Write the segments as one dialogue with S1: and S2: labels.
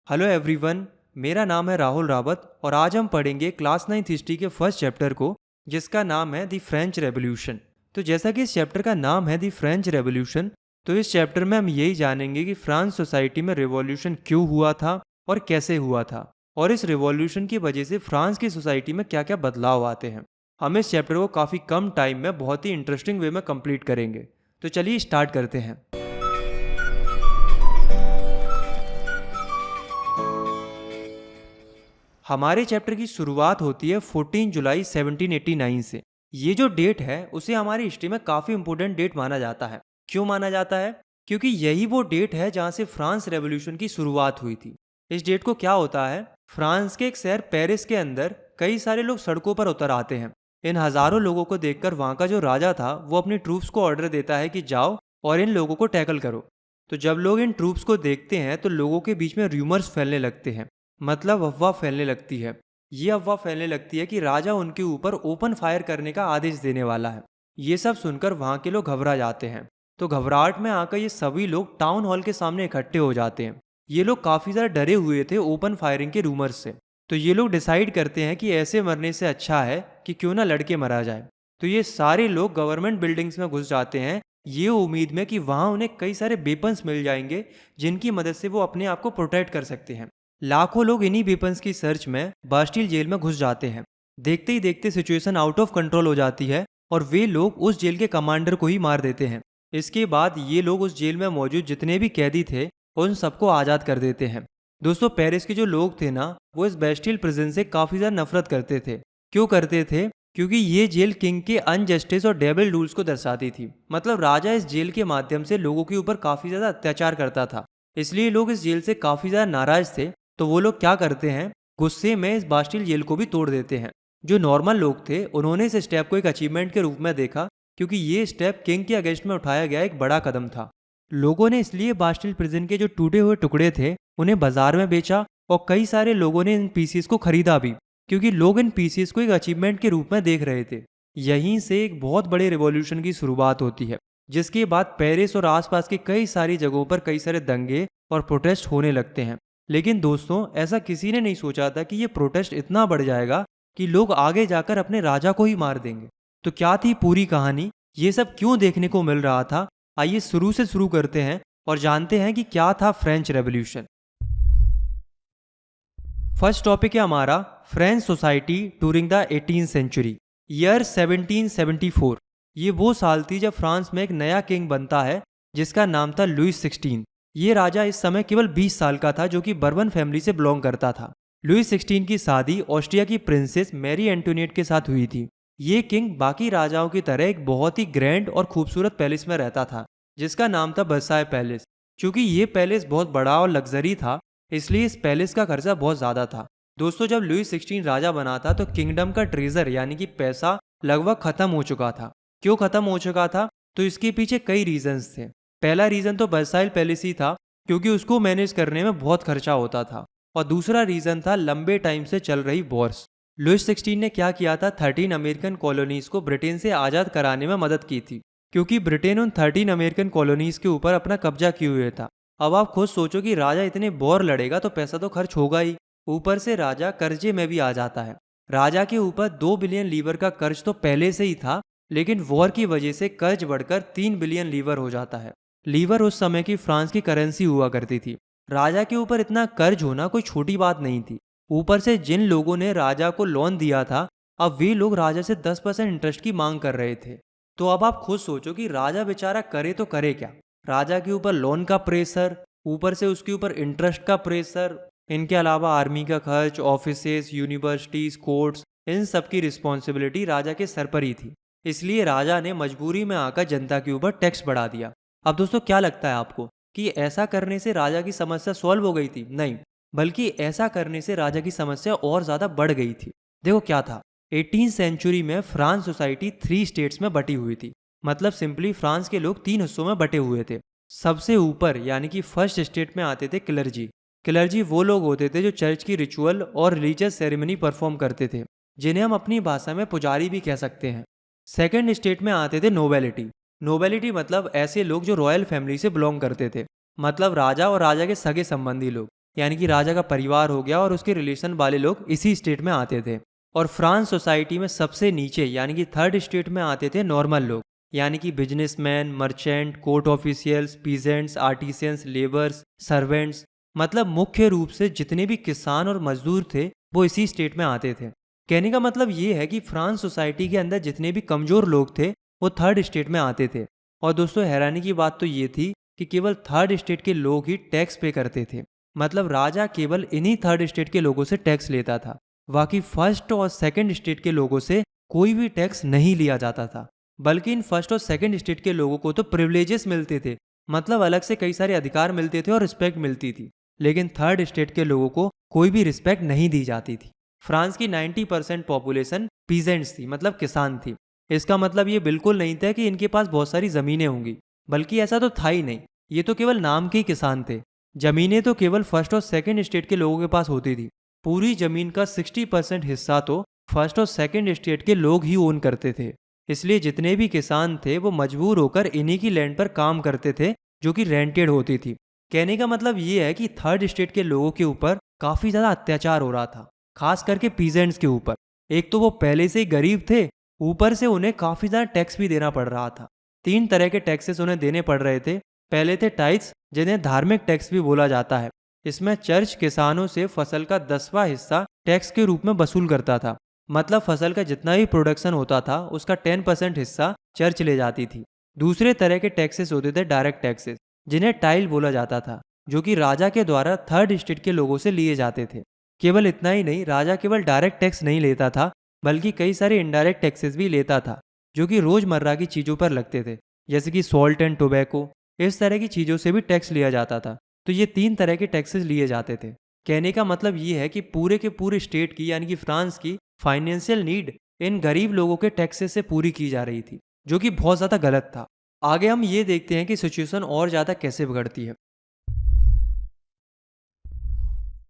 S1: Hello everyone. मेरा नाम है राहुल रावत और आज हम पढ़ेंगे क्लास 9th हिस्ट्री के फर्स्ट चैप्टर को, जिसका नाम है द फ्रेंच रेवोल्यूशन। तो जैसा कि इस चैप्टर का नाम है द फ्रेंच रेवोल्यूशन, तो इस चैप्टर में हम यही जानेंगे कि फ्रांस सोसाइटी में रिवॉल्यूशन क्यों हुआ था और कैसे हुआ था, और इस रिवॉल्यूशन की वजह से फ्रांस की सोसाइटी में क्या क्या बदलाव आते हैं। हम इस चैप्टर को काफ़ी कम टाइम में बहुत ही इंटरेस्टिंग वे में कंप्लीट करेंगे। तो चलिए स्टार्ट करते हैं। हमारे चैप्टर की शुरुआत होती है 14 जुलाई 1789 से। ये जो डेट है उसे हमारी हिस्ट्री में काफ़ी इंपॉर्टेंट डेट माना जाता है। क्यों माना जाता है? क्योंकि यही वो डेट है जहाँ से फ्रांस रेवोल्यूशन की शुरुआत हुई थी। इस डेट को क्या होता है, फ्रांस के एक शहर पेरिस के अंदर कई सारे लोग सड़कों पर उतर आते हैं। इन हज़ारों लोगों को देखकर वहाँ का जो राजा था वो अपनी ट्रूप्स को ऑर्डर देता है कि जाओ और इन लोगों को टैकल करो। तो जब लोग इन ट्रूप्स को देखते हैं तो लोगों के बीच में र्यूमर्स फैलने लगते हैं, मतलब अफवाह फैलने लगती है। ये अफवाह फैलने लगती है कि राजा उनके ऊपर ओपन फायर करने का आदेश देने वाला है। ये सब सुनकर वहाँ के लोग घबरा जाते हैं। तो घबराहट में आकर ये सभी लोग टाउन हॉल के सामने इकट्ठे हो जाते हैं। ये लोग काफ़ी ज़्यादा डरे हुए थे ओपन फायरिंग के रूमर्स से। तो ये लोग डिसाइड करते हैं कि ऐसे मरने से अच्छा है कि क्यों ना लड़के मरा जाए। तो ये सारे लोग गवर्नमेंट बिल्डिंग्स में घुस जाते हैं, ये उम्मीद में कि वहाँ उन्हें कई सारे वेपन्स मिल जाएंगे जिनकी मदद से वो अपने आप को प्रोटेक्ट कर सकते हैं। लाखों लोग इन्हीं वेपन्स की सर्च में बास्टिल जेल में घुस जाते हैं। देखते ही देखते सिचुएशन आउट ऑफ कंट्रोल हो जाती है और वे लोग उस जेल के कमांडर को ही मार देते हैं। इसके बाद ये लोग उस जेल में मौजूद जितने भी कैदी थे उन सबको आज़ाद कर देते हैं। दोस्तों, पेरिस के जो लोग थे ना, वो इस बेस्टिल प्रिजन से काफ़ी ज़्यादा नफरत करते थे। क्यों करते थे? क्योंकि ये जेल किंग के अनजस्टिस और डेविल रूल्स को दर्शाती थी। मतलब राजा इस जेल के माध्यम से लोगों के ऊपर काफ़ी ज़्यादा अत्याचार करता था, इसलिए लोग इस जेल से काफ़ी ज़्यादा नाराज़ थे। तो वो लोग क्या करते हैं, गुस्से में इस बास्टिल जेल को भी तोड़ देते हैं। जो नॉर्मल लोग थे उन्होंने इस स्टेप को एक अचीवमेंट के रूप में देखा, क्योंकि ये स्टेप किंग के अगेंस्ट में उठाया गया एक बड़ा कदम था। लोगों ने इसलिए बास्टिल प्रिजन के जो टूटे हुए टुकड़े थे उन्हें बाजार में बेचा और कई सारे लोगों ने इन पीसीस को खरीदा भी, क्योंकि लोग इन पीसीस को एक अचीवमेंट के रूप में देख रहे थे। यहीं से एक बहुत बड़े रिवॉल्यूशन की शुरुआत होती है, जिसके बाद पेरिस और आसपास की कई सारी जगहों पर कई सारे दंगे और प्रोटेस्ट होने लगते हैं। लेकिन दोस्तों, ऐसा किसी ने नहीं सोचा था कि ये प्रोटेस्ट इतना बढ़ जाएगा कि लोग आगे जाकर अपने राजा को ही मार देंगे। तो क्या थी पूरी कहानी, ये सब क्यों देखने को मिल रहा था? आइए शुरू से शुरू करते हैं और जानते हैं कि क्या था फ्रेंच रेवोल्यूशन। फर्स्ट टॉपिक है हमारा French society during the 18th century. Year 1774। ये वो साल थी जब फ्रांस में एक नया किंग बनता है जिसका नाम था लुइस 16। ये राजा इस समय केवल 20 साल का था, जो कि बर्बन फैमिली से बिलोंग करता था। लुइस 16 की शादी ऑस्ट्रिया की प्रिंसेस मैरी एंटोनिएट के साथ हुई थी। ये किंग बाकी राजाओं की तरह एक बहुत ही ग्रैंड और खूबसूरत पैलेस में रहता था, जिसका नाम था वर्साय पैलेस। चूंकि ये पैलेस बहुत बड़ा और लग्जरी था, इसलिए इस पैलेस का खर्चा बहुत ज़्यादा था। दोस्तों, जब लुइस 16 राजा बना था तो किंगडम का ट्रेजर यानी कि पैसा लगभग खत्म हो चुका था। क्यों खत्म हो चुका था? तो इसके पीछे कई रीजंस थे। पहला रीज़न तो वर्साइल पैलेस ही था, क्योंकि उसको मैनेज करने में बहुत खर्चा होता था। और दूसरा रीज़न था लंबे टाइम से चल रही वॉर्स। लुइस 16 ने क्या किया था, 13 अमेरिकन कॉलोनीज को ब्रिटेन से आज़ाद कराने में मदद की थी, क्योंकि ब्रिटेन उन 13 अमेरिकन कॉलोनीज के ऊपर अपना कब्जा किए हुए था। अब आप खुद सोचो कि राजा इतने वॉर लड़ेगा तो पैसा तो खर्च होगा ही, ऊपर से राजा कर्जे में भी आ जाता है। राजा के ऊपर 2 बिलियन लीवर का कर्ज तो पहले से ही था, लेकिन वॉर की वजह से कर्ज बढ़कर 3 बिलियन लीवर हो जाता है। लीवर उस समय की फ्रांस की करेंसी हुआ करती थी। राजा के ऊपर इतना कर्ज होना कोई छोटी बात नहीं थी। ऊपर से जिन लोगों ने राजा को लोन दिया था, अब वे लोग राजा से 10% इंटरेस्ट की मांग कर रहे थे। तो अब आप खुद सोचो कि राजा बेचारा करे तो करे क्या। राजा के ऊपर लोन का प्रेशर, ऊपर से उसके ऊपर इंटरेस्ट का प्रेशर, इनके अलावा आर्मी का खर्च, ऑफिसेस, यूनिवर्सिटीज, कोर्ट्स, इन सब की रिस्पॉन्सिबिलिटी राजा के सर पर ही थी। इसलिए राजा ने मजबूरी में आकर जनता के ऊपर टैक्स बढ़ा दिया। अब दोस्तों, क्या लगता है आपको कि ऐसा करने से राजा की समस्या सॉल्व हो गई थी? नहीं, बल्कि ऐसा करने से राजा की समस्या और ज़्यादा बढ़ गई थी। देखो क्या था, 18th सेंचुरी में फ्रांस सोसाइटी 3 स्टेट्स में बटी हुई थी। मतलब सिंपली फ्रांस के लोग 3 हिस्सों में बटे हुए थे। सबसे ऊपर यानी कि फर्स्ट स्टेट में आते थे क्लर्जी। क्लर्जी वो लोग होते थे जो चर्च की रिचुअल और रिलीजियस सेरेमनी परफॉर्म करते थे, जिन्हें हम अपनी भाषा में पुजारी भी कह सकते हैं। सेकेंड स्टेट में आते थे नोबेलिटी। नोबेलिटी मतलब ऐसे लोग जो रॉयल फैमिली से बिलोंग करते थे, मतलब राजा और राजा के सगे संबंधी लोग। यानी कि राजा का परिवार हो गया और उसके रिलेशन वाले लोग इसी स्टेट में आते थे। और फ्रांस सोसाइटी में सबसे नीचे यानी कि थर्ड स्टेट में आते थे नॉर्मल लोग, यानी कि businessman, merchant, court officials, peasants, artisans, labours, servants. मतलब मुख्य रूप से जितने भी किसान और मजदूर थे वो इसी स्टेट में आते थे। कहने का मतलब ये है कि फ्रांस सोसाइटी के अंदर जितने भी कमजोर लोग थे वो थर्ड स्टेट में आते थे। और दोस्तों हैरानी की बात तो ये थी कि केवल थर्ड स्टेट के लोग ही टैक्स पे करते थे। मतलब राजा केवल इन्हीं थर्ड स्टेट के लोगों से टैक्स लेता था। बाकी फर्स्ट और सेकंड स्टेट के लोगों से कोई भी टैक्स नहीं लिया जाता था। बल्कि इन फर्स्ट और सेकंड स्टेट के लोगों को तो प्रिविलेजेस मिलते थे, मतलब अलग से कई सारे अधिकार मिलते थे और रिस्पेक्ट मिलती थी। लेकिन थर्ड स्टेट के लोगों को कोई भी रिस्पेक्ट नहीं दी जाती थी। फ्रांस की 90% पॉपुलेशन पीजेंट्स थी, मतलब किसान थी। इसका मतलब ये बिल्कुल नहीं था कि इनके पास बहुत सारी जमीनें होंगी, बल्कि ऐसा तो था ही नहीं। ये तो केवल नाम के ही किसान थे। जमीनें तो केवल फर्स्ट और सेकंड स्टेट के लोगों के पास होती थी। पूरी जमीन का 60% हिस्सा तो फर्स्ट और सेकंड स्टेट के लोग ही ओन करते थे। इसलिए जितने भी किसान थे वो मजबूर होकर इन्हीं की लैंड पर काम करते थे, जो कि रेंटेड होती थी। कहने का मतलब ये है कि थर्ड स्टेट के लोगों के ऊपर काफी ज्यादा अत्याचार हो रहा था, खास करके पीजेंट्स के ऊपर। एक तो वो पहले से ही गरीब थे, ऊपर से उन्हें काफी ज्यादा टैक्स भी देना पड़ रहा था। 3 तरह के टैक्सेस उन्हें देने पड़ रहे थे। पहले थे टैक्स, जिन्हें धार्मिक टैक्स भी बोला जाता है। इसमें चर्च किसानों से फसल का 10वां हिस्सा टैक्स के रूप में वसूल करता था। मतलब फसल का जितना भी प्रोडक्शन होता था उसका 10% हिस्सा चर्च ले जाती थी। दूसरे तरह के टैक्सेस होते थे डायरेक्ट टैक्सेस, जिन्हें टाइल बोला जाता था, जो कि राजा के द्वारा थर्ड स्टेट के लोगों से लिए जाते थे। केवल इतना ही नहीं, राजा केवल डायरेक्ट टैक्स नहीं लेता था, बल्कि कई सारे इनडायरेक्ट टैक्सेस भी लेता था, जो कि रोजमर्रा की चीजों पर लगते थे, जैसे कि सॉल्ट एंड टोबैको। इस तरह की चीजों से भी टैक्स लिया जाता था। तो ये 3 तरह के टैक्सेस लिए जाते थे। कहने का मतलब ये है कि पूरे के पूरे स्टेट की यानी कि फ्रांस की फाइनेंशियल नीड इन गरीब लोगों के टैक्सेस से पूरी की जा रही थी, जो कि बहुत ज़्यादा गलत था। आगे हम ये देखते हैं कि सिचुएशन और ज़्यादा कैसे बिगड़ती है।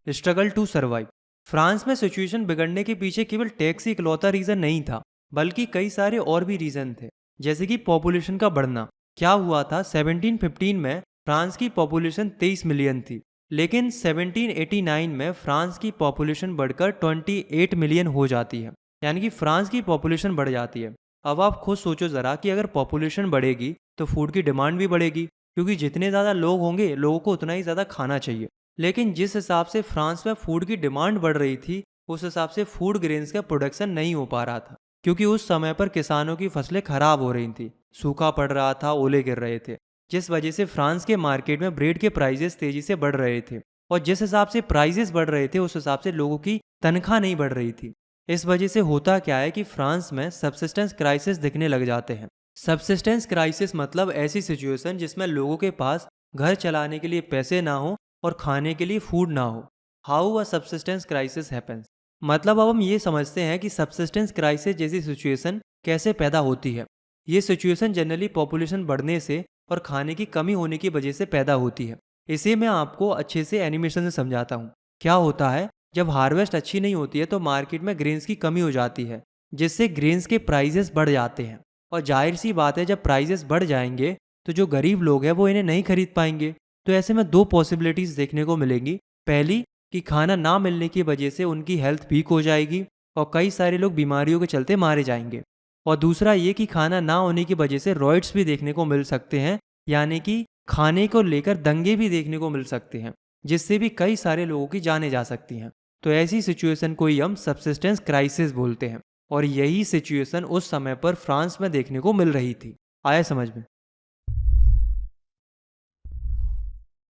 S1: Struggle to survive. फ्रांस में सिचुएशन बिगड़ने के पीछे केवल टैक्स ही इकलौता रीज़न नहीं था, बल्कि कई सारे और भी रीज़न थे, जैसे कि पॉपुलेशन का बढ़ना। क्या हुआ था, 1715 में फ्रांस की पॉपुलेशन 23 मिलियन थी, लेकिन 1789 में फ्रांस की पॉपुलेशन बढ़कर 28 मिलियन हो जाती है। यानी कि फ्रांस की पॉपुलेशन बढ़ जाती है। अब आप खुद सोचो ज़रा कि अगर पॉपुलेशन बढ़ेगी तो फूड की डिमांड भी बढ़ेगी, क्योंकि जितने ज़्यादा लोग होंगे लोगों को उतना ही ज़्यादा खाना चाहिए। लेकिन जिस हिसाब से फ्रांस में फूड की डिमांड बढ़ रही थी, उस हिसाब से फूड ग्रेन्स का प्रोडक्शन नहीं हो पा रहा था, क्योंकि उस समय पर किसानों की फसलें खराब हो रही थी, सूखा पड़ रहा था, ओले गिर रहे थे, जिस वजह से फ्रांस के मार्केट में ब्रेड के प्राइजेस तेजी से बढ़ रहे थे। और जिस हिसाब से प्राइजेस बढ़ रहे थे उस हिसाब से लोगों की तनख्वाह नहीं बढ़ रही थी। इस वजह से होता क्या है कि फ्रांस में सब्सिस्टेंस क्राइसिस दिखने लग जाते हैं। सब्सिस्टेंस क्राइसिस मतलब ऐसी सिचुएशन जिसमें लोगों के पास घर चलाने के लिए पैसे ना हो और खाने के लिए फूड ना हो। How a subsistence crisis happens. मतलब अब हम ये समझते हैं कि सब्सिस्टेंस क्राइसिस जैसी सिचुएशन कैसे पैदा होती है। ये सिचुएशन जनरली पॉपुलेशन बढ़ने से और खाने की कमी होने की वजह से पैदा होती है। इसे मैं आपको अच्छे से एनिमेशन से समझाता हूँ। क्या होता है, जब हार्वेस्ट अच्छी नहीं होती है तो मार्केट में ग्रेन्स की कमी हो जाती है, जिससे ग्रेन्स के प्राइजेस बढ़ जाते हैं। और जाहिर सी बात है, जब प्राइजेस बढ़ जाएंगे तो जो गरीब लोग हैं वो इन्हें नहीं खरीद पाएंगे। तो ऐसे में दो पॉसिबिलिटीज देखने को मिलेंगी। पहली, कि खाना ना मिलने की वजह से उनकी हेल्थ वीक हो जाएगी और कई सारे लोग बीमारियों के चलते मारे जाएंगे। और दूसरा ये कि खाना ना होने की वजह से रॉयट्स भी देखने को मिल सकते हैं, यानी कि खाने को लेकर दंगे भी देखने को मिल सकते हैं, जिससे भी कई सारे लोगों की जानें जा सकती हैं। तो ऐसी सिचुएशन को ही हम सब्सिस्टेंस क्राइसिस बोलते हैं। और यही सिचुएशन उस समय पर फ्रांस में देखने को मिल रही थी। आया समझ में?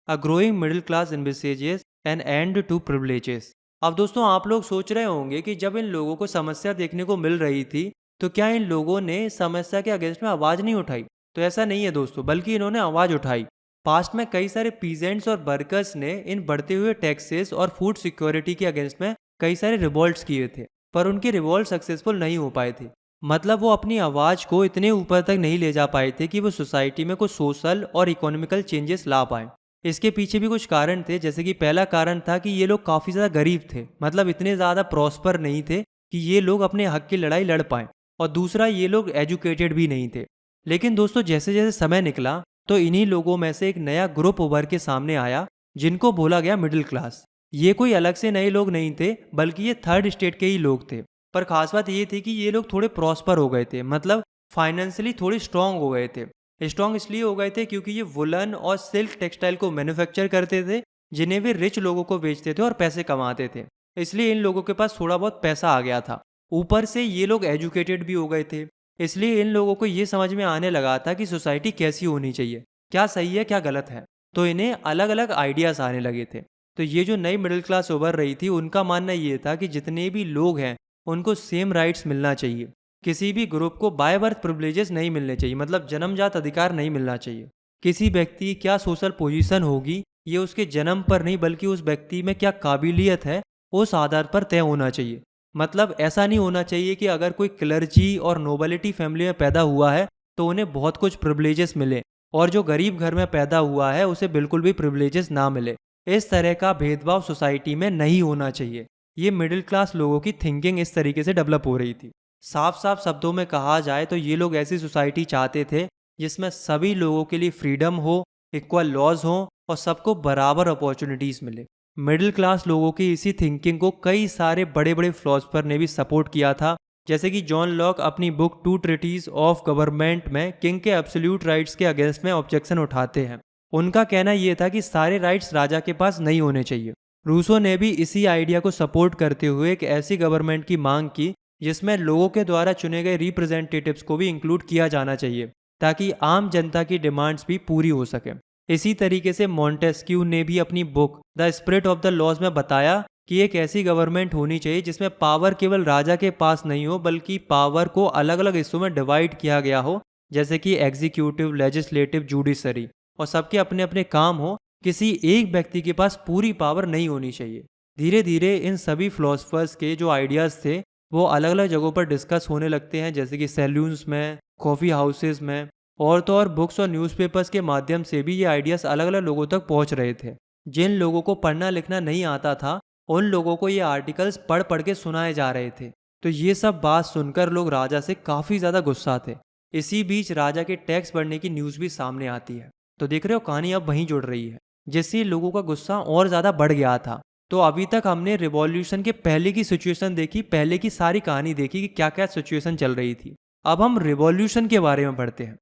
S1: A growing middle class envisages an end to privileges. अब दोस्तों आप लोग सोच रहे होंगे कि जब इन लोगों को समस्या देखने को मिल रही थी तो क्या इन लोगों ने समस्या के अगेंस्ट में आवाज़ नहीं उठाई? तो ऐसा नहीं है दोस्तों, बल्कि इन्होंने आवाज़ उठाई। पास्ट में कई सारे पीजेंट्स और वर्कर्स ने इन बढ़ते हुए टैक्सेस और फूड सिक्योरिटी के अगेंस्ट में कई सारे रिवॉल्ट्स किए थे, पर उनके रिवॉल्ट सक्सेसफुल नहीं हो पाए थे। मतलब वो अपनी आवाज़ को इतने ऊपर तक नहीं ले जा पाए थे कि वो सोसाइटी में कुछ सोशल और इकोनॉमिकल चेंजेस ला पाए। इसके पीछे भी कुछ कारण थे, जैसे कि पहला कारण था कि ये लोग काफ़ी ज़्यादा गरीब थे, मतलब इतने ज़्यादा प्रॉस्पर नहीं थे कि ये लोग अपने हक की लड़ाई लड़ पाएँ। और दूसरा, ये लोग एजुकेटेड भी नहीं थे। लेकिन दोस्तों जैसे जैसे समय निकला तो इन्हीं लोगों में से एक नया ग्रुप उभर के सामने आया, जिनको बोला गया मिडिल क्लास। ये कोई अलग से नए लोग नहीं थे, बल्कि ये थर्ड स्टेट के ही लोग थे। पर खास बात ये थी कि ये लोग थोड़े प्रॉस्पर हो गए थे, मतलब फाइनेंशियली थोड़े स्ट्रांग हो गए थे। स्ट्रांग इसलिए हो गए थे क्योंकि ये वुलन और सिल्क टेक्सटाइल को मैन्युफैक्चर करते थे, जिन्हें वे रिच लोगों को बेचते थे और पैसे कमाते थे। इसलिए इन लोगों के पास थोड़ा बहुत पैसा आ गया था। ऊपर से ये लोग एजुकेटेड भी हो गए थे। इसलिए इन लोगों को ये समझ में आने लगा था कि सोसाइटी कैसी होनी चाहिए, क्या सही है क्या गलत है। तो इन्हें अलग अलग आइडियाज आने लगे थे। तो ये जो नई मिडिल क्लास उभर रही थी, उनका मानना ये था कि जितने भी लोग हैं उनको सेम राइट्स मिलना चाहिए। किसी भी ग्रुप को बाय बर्थ प्रिविलेजेस नहीं मिलने चाहिए, मतलब जन्मजात अधिकार नहीं मिलना चाहिए। किसी व्यक्ति की क्या सोशल पोजीशन होगी ये उसके जन्म पर नहीं, बल्कि उस व्यक्ति में क्या काबिलियत है उस आधार पर तय होना चाहिए। मतलब ऐसा नहीं होना चाहिए कि अगर कोई क्लर्जी और नोबलिटी फैमिली में पैदा हुआ है तो उन्हें बहुत कुछ प्रिविलेजेस मिले, और जो गरीब घर में पैदा हुआ है उसे बिल्कुल भी प्रिविलेजेस ना मिले। इस तरह का भेदभाव सोसाइटी में नहीं होना चाहिए। ये मिडिल क्लास लोगों की थिंकिंग इस तरीके से डेवलप हो रही थी। साफ साफ शब्दों में कहा जाए तो ये लोग ऐसी सोसाइटी चाहते थे जिसमें सभी लोगों के लिए फ्रीडम हो, इक्वल लॉज हो और सबको बराबर अपॉर्चुनिटीज मिले। मिडिल क्लास लोगों की इसी थिंकिंग को कई सारे बड़े बड़े फिलोसफर ने भी सपोर्ट किया था। जैसे कि जॉन लॉक अपनी book two treatises of government में किंग के एब्सोल्यूट राइट्स के अगेंस्ट में ऑब्जेक्शन उठाते हैं। उनका कहना यह था कि सारे राइट्स राजा के पास नहीं होने चाहिए। रूसो ने भी इसी आइडिया को सपोर्ट करते हुए एक ऐसी गवर्नमेंट की मांग की जिसमें लोगों के द्वारा चुने गए रिप्रेजेंटेटिव्स को भी इंक्लूड किया जाना चाहिए, ताकि आम जनता की डिमांड्स भी पूरी हो सके। इसी तरीके से मॉन्टेस्क्यू ने भी अपनी book the spirit of the laws में बताया कि एक ऐसी गवर्नमेंट होनी चाहिए जिसमें पावर केवल राजा के पास नहीं हो, बल्कि पावर को अलग अलग हिस्सों में डिवाइड किया गया हो, जैसे कि एग्जीक्यूटिव, लेजिस्लेटिव, जुडिशरी, और सबके अपने अपने काम हो। किसी एक व्यक्ति के पास पूरी पावर नहीं होनी चाहिए। धीरे धीरे इन सभी फिलोसफर्स के जो आइडियाज़ थे वो अलग अलग जगहों पर डिस्कस होने लगते हैं, जैसे कि सैलून्स में, कॉफ़ी हाउसेस में, और तो और बुक्स और न्यूज़पेपर्स के माध्यम से भी ये आइडियाज़ अलग अलग लोगों तक पहुंच रहे थे। जिन लोगों को पढ़ना लिखना नहीं आता था उन लोगों को ये आर्टिकल्स पढ़ पढ़ के सुनाए जा रहे थे। तो ये सब बात सुनकर लोग राजा से काफ़ी ज़्यादा गुस्सा थे। इसी बीच राजा के टैक्स बढ़ने की न्यूज़ भी सामने आती है। तो देख रहे हो कहानी अब वहीं जुड़ रही है, जिससे लोगों का गुस्सा और ज़्यादा बढ़ गया था। तो अभी तक हमने रिवॉल्यूशन के पहले की सिचुएशन देखी, पहले की सारी कहानी देखी कि क्या क्या सिचुएशन चल रही थी। अब हम रिवॉल्यूशन के बारे में पढ़ते हैं।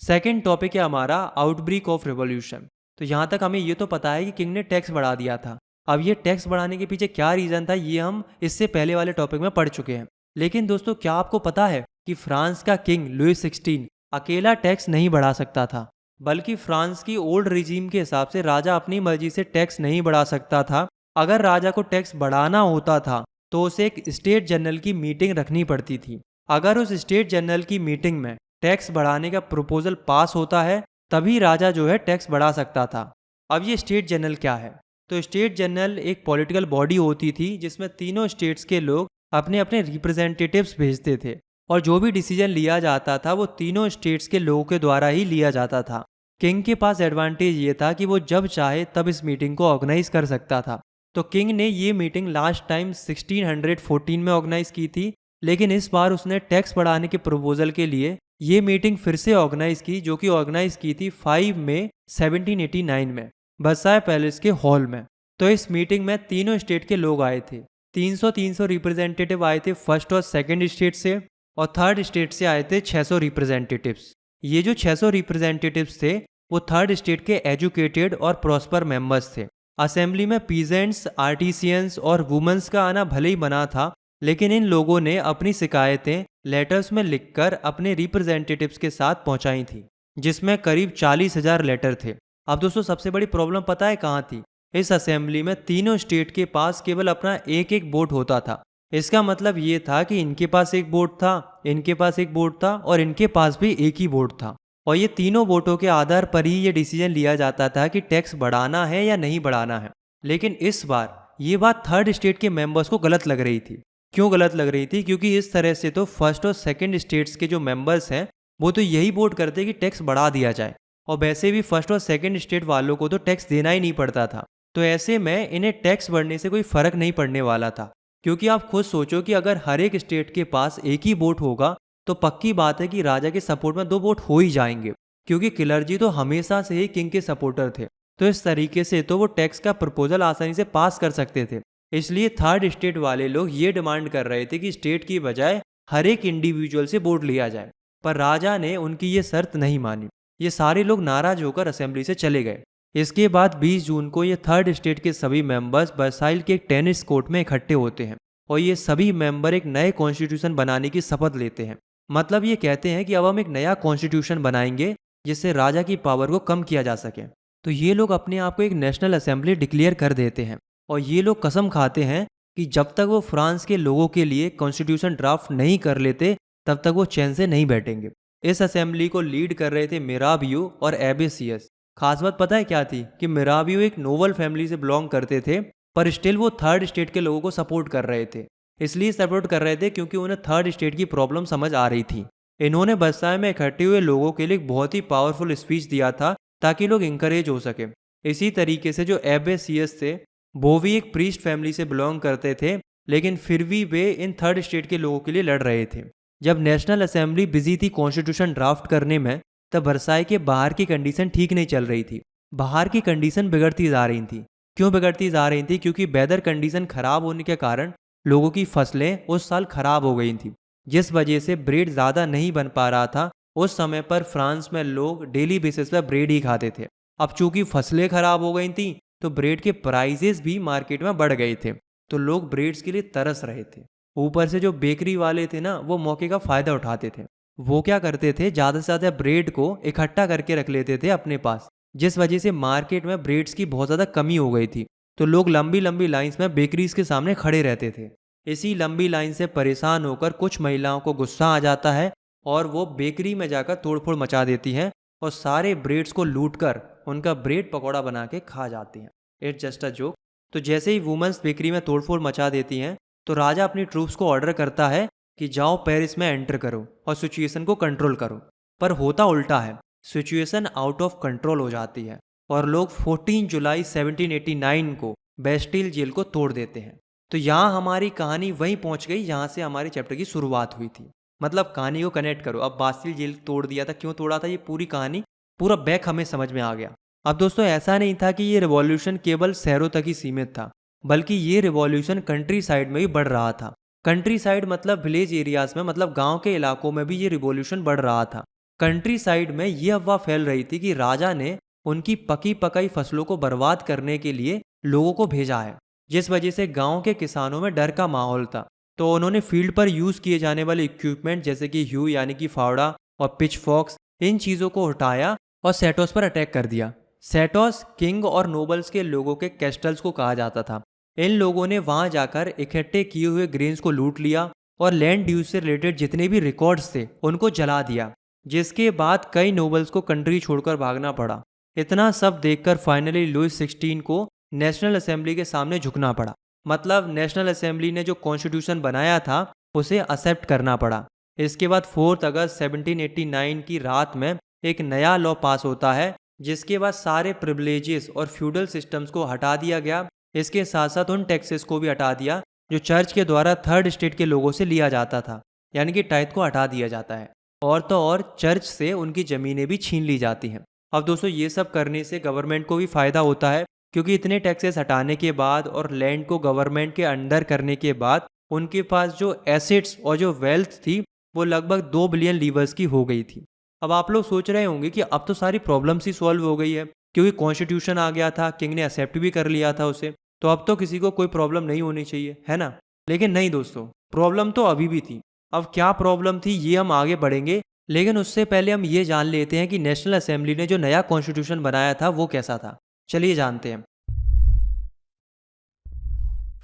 S1: सेकेंड टॉपिक है हमारा आउटब्रेक ऑफ रिवॉल्यूशन। तो यहाँ तक हमें ये तो पता है कि किंग ने टैक्स बढ़ा दिया था। अब ये टैक्स बढ़ाने के पीछे क्या रीज़न था ये हम इससे पहले वाले टॉपिक में पढ़ चुके हैं। लेकिन दोस्तों, क्या आपको पता है कि फ्रांस का किंग लुई 16 अकेला टैक्स नहीं बढ़ा सकता था, बल्कि फ्रांस की ओल्ड रिजीम के हिसाब से राजा अपनी मर्जी से टैक्स नहीं बढ़ा सकता था। अगर राजा को टैक्स बढ़ाना होता था तो उसे एक स्टेट जनरल की मीटिंग रखनी पड़ती थी। अगर उस स्टेट जनरल की मीटिंग में टैक्स बढ़ाने का प्रपोजल पास होता है तभी राजा जो है टैक्स बढ़ा सकता था। अब ये स्टेट जनरल क्या है? तो स्टेट जनरल एक पॉलिटिकल बॉडी होती थी जिसमें तीनों स्टेट्स के लोग अपने अपने रिप्रेजेंटेटिव्स भेजते थे, और जो भी डिसीजन लिया जाता था वो तीनों स्टेट्स के लोगों के द्वारा ही लिया जाता था। किंग के पास एडवांटेज ये था कि वो जब चाहे तब इस मीटिंग को ऑर्गेनाइज कर सकता था। तो किंग ने ये मीटिंग लास्ट टाइम 1614 में ऑर्गेनाइज की थी, लेकिन इस बार उसने टैक्स बढ़ाने के प्रपोजल के लिए ये मीटिंग फिर से ऑर्गेनाइज की, जो कि ऑर्गेनाइज की थी 5 मई 1789 में वर्साय पैलेस के हॉल में। तो इस मीटिंग में तीनों स्टेट के लोग आए थे। 300 रिप्रेजेंटेटिव आए थे फर्स्ट और सेकंड स्टेट से, और थर्ड स्टेट से आए थे 600 रिप्रेजेंटेटिव्स। ये जो 600 रिप्रेजेंटेटिव्स थे वो थर्ड स्टेट के एजुकेटेड और प्रॉस्पर मेंबर्स थे। असेंबली में पीजेंट्स, आर्टिसियंस और वुमेन्स का आना भले ही बना था, लेकिन इन लोगों ने अपनी शिकायतें लेटर्स में लिखकर अपने रिप्रेजेंटेटिव्स के साथ पहुंचाई थी, जिसमें करीब 40,000 लेटर थे। अब दोस्तों, सबसे बड़ी प्रॉब्लम पता है कहाँ थी? इस असेंबली में तीनों स्टेट के पास केवल अपना एक एक वोट होता था। इसका मतलब ये था कि इनके पास एक वोट था, इनके पास एक वोट था और इनके पास भी एक ही वोट था, और ये तीनों वोटों के आधार पर ही ये डिसीजन लिया जाता था कि टैक्स बढ़ाना है या नहीं बढ़ाना है। लेकिन इस बार ये बात थर्ड स्टेट के मेंबर्स को गलत लग रही थी। क्यों गलत लग रही थी? क्योंकि इस तरह से तो फर्स्ट और सेकंड स्टेट्स के जो मेंबर्स हैं वो तो यही वोट करते कि टैक्स बढ़ा दिया जाए, और वैसे भी फर्स्ट और सेकंड स्टेट वालों को तो टैक्स देना ही नहीं पड़ता था। तो ऐसे में इन्हें टैक्स बढ़ने से कोई फर्क नहीं पड़ने वाला था। क्योंकि आप खुद सोचो कि अगर हर एक स्टेट के पास एक ही वोट होगा तो पक्की बात है कि राजा के सपोर्ट में 2 वोट हो ही जाएंगे, क्योंकि क्लर्जी तो हमेशा से ही किंग के सपोर्टर थे, तो इस तरीके से तो वो टैक्स का प्रपोजल आसानी से पास कर सकते थे। इसलिए थर्ड स्टेट वाले लोग ये डिमांड कर रहे थे कि स्टेट की बजाय हर एक इंडिविजुअल से वोट लिया जाए, पर राजा ने उनकी ये शर्त नहीं मानी। ये सारे लोग नाराज होकर असेंबली से चले गए। इसके बाद 20 जून को ये थर्ड स्टेट के सभी मेंबर्स वर्साइल के एक टेनिस कोर्ट में इकट्ठे होते हैं और ये सभी मेंबर एक नए कॉन्स्टिट्यूशन बनाने की शपथ लेते हैं। मतलब ये कहते हैं कि अब हम एक नया कॉन्स्टिट्यूशन बनाएंगे जिससे राजा की पावर को कम किया जा सके। तो ये लोग अपने आप को एक नेशनल असेंबली डिक्लेयर कर देते हैं और ये लोग कसम खाते हैं कि जब तक वो फ्रांस के लोगों के लिए कॉन्स्टिट्यूशन ड्राफ्ट नहीं कर लेते तब तक वो चैन से नहीं बैठेंगे। इस असेंबली को लीड कर रहे थे मिराबियो और एबेसियस। खास बात पता है क्या थी कि मिराबियो एक नोबल फैमिली से बिलोंग करते थे, पर स्टिल वो थर्ड स्टेट के लोगों को सपोर्ट कर रहे थे। इसलिए सपोर्ट कर रहे थे क्योंकि उन्हें थर्ड स्टेट की प्रॉब्लम समझ आ रही थी। इन्होंने वर्साय में इकट्ठे हुए लोगों के लिए एक बहुत ही पावरफुल स्पीच दिया था ताकि लोग इंकरेज हो सके। इसी तरीके से जो एबेसियस थे वो भी एक प्रीस्ट फैमिली से बिलोंग करते थे, लेकिन फिर भी वे इन थर्ड स्टेट के लोगों के लिए लड़ रहे थे। जब नेशनल असेंबली बिजी थी कॉन्स्टिट्यूशन ड्राफ्ट करने में, तब वर्साई के बाहर की कंडीशन ठीक नहीं चल रही थी। बाहर की कंडीशन बिगड़ती जा रही थी। क्यों बिगड़ती जा रही थी? क्योंकि वेदर कंडीशन खराब होने के कारण लोगों की फसलें उस साल खराब हो गई थी, जिस वजह से ब्रेड ज़्यादा नहीं बन पा रहा था। उस समय पर फ्रांस में लोग डेली बेसिस पर ब्रेड ही खाते थे। अब चूंकि फसलें खराब हो गई थी तो ब्रेड के प्राइजेस भी मार्केट में बढ़ गए थे, तो लोग ब्रेड्स के लिए तरस रहे थे। ऊपर से जो बेकरी वाले थे ना, वो मौके का फ़ायदा उठाते थे। वो क्या करते थे, ज़्यादा से ज़्यादा ब्रेड को इकट्ठा करके रख लेते थे अपने पास, जिस वजह से मार्केट में ब्रेड्स की बहुत ज़्यादा कमी हो गई थी। तो लोग लंबी लंबी लाइंस में बेकरीज के सामने खड़े रहते थे। इसी लंबी लाइन से परेशान होकर कुछ महिलाओं को गुस्सा आ जाता है और वो बेकरी में जाकर तोड़फोड़ मचा देती हैं और सारे ब्रेड्स को लूटकर उनका ब्रेड पकौड़ा बना के खा जाती हैं। It's just a joke. तो जैसे ही वुमेन्स बेकरी में तोड़फोड़ मचा देती हैं तो राजा अपनी ट्रूप्स को ऑर्डर करता है कि जाओ पेरिस में एंटर करो और सिचुएशन को कंट्रोल करो। पर होता उल्टा है, सिचुएशन आउट ऑफ कंट्रोल हो जाती है और लोग 14 जुलाई 1789 को बेस्टिल जेल को तोड़ देते हैं। तो यहाँ हमारी कहानी वहीं पहुँच गई जहाँ से हमारे चैप्टर की शुरुआत हुई थी। मतलब कहानी को कनेक्ट करो। अब बास्टिल जेल तोड़ दिया था, क्यों तोड़ा था, ये पूरी कहानी पूरा बैक हमें समझ में आ गया। अब दोस्तों ऐसा नहीं था कि ये रिवॉल्यूशन केवल शहरों तक ही सीमित था, बल्कि ये रिवॉल्यूशन कंट्री साइड में भी बढ़ रहा था। कंट्री साइड मतलब विलेज एरियाज में, मतलब गांव के इलाकों में भी ये रिवॉल्यूशन बढ़ रहा था। कंट्री साइड में ये अफवाह फैल रही थी कि राजा ने उनकी पकी पकाई फसलों को बर्बाद करने के लिए लोगों को भेजा है, जिस वजह से गांव के किसानों में डर का माहौल था। तो उन्होंने फील्ड पर यूज किए जाने वाले इक्विपमेंट जैसे कि ह्यू यानी कि फावड़ा और पिच फॉक्स, इन चीजों को हटाया और सेटोस पर अटैक कर दिया। सेटोस किंग और नोबल्स के लोगों के कैस्टल्स को कहा जाता था। इन लोगों ने वहां जाकर इकट्ठे किए हुए ग्रेन्स को लूट लिया और लैंड ड्यूज से रिलेटेड जितने भी रिकॉर्ड्स थे उनको जला दिया, जिसके बाद कई नोबल्स को कंट्री छोड़कर भागना पड़ा। इतना सब देखकर फाइनली लुइस 16 को नेशनल असेंबली के सामने झुकना पड़ा। मतलब नेशनल असेंबली ने जो कॉन्स्टिट्यूशन बनाया था उसे एक्सेप्ट करना पड़ा। इसके बाद 4 अगस्त 1789 की रात में एक नया लॉ पास होता है, जिसके बाद सारे प्रिविलेजेस और फ्यूडल सिस्टम्स को हटा दिया गया। इसके साथ साथ उन टैक्सेस को भी हटा दिया जो चर्च के द्वारा थर्ड स्टेट के लोगों से लिया जाता था, यानी कि टाइथ को हटा दिया जाता है। और तो और चर्च से उनकी ज़मीनें भी छीन ली जाती हैं। अब दोस्तों ये सब करने से गवर्नमेंट को भी फ़ायदा होता है, क्योंकि इतने टैक्सेस हटाने के बाद और लैंड को गवर्नमेंट के अंडर करने के बाद उनके पास जो एसेट्स और जो वेल्थ थी वो लगभग 2 बिलियन लीवर्स की हो गई थी। अब आप लोग सोच रहे होंगे कि अब तो सारी प्रॉब्लम्स ही सॉल्व हो गई है, क्योंकि कॉन्स्टिट्यूशन आ गया था, किंग ने एक्सेप्ट भी कर लिया था उसे, तो अब तो किसी को कोई प्रॉब्लम नहीं होनी चाहिए, है ना। लेकिन नहीं दोस्तों, प्रॉब्लम तो अभी भी थी। अब क्या प्रॉब्लम थी ये हम आगे बढ़ेंगे, लेकिन उससे पहले हम ये जान लेते हैं कि नेशनल असेंबली ने जो नया कॉन्स्टिट्यूशन बनाया था वो कैसा था। चलिए जानते हैं।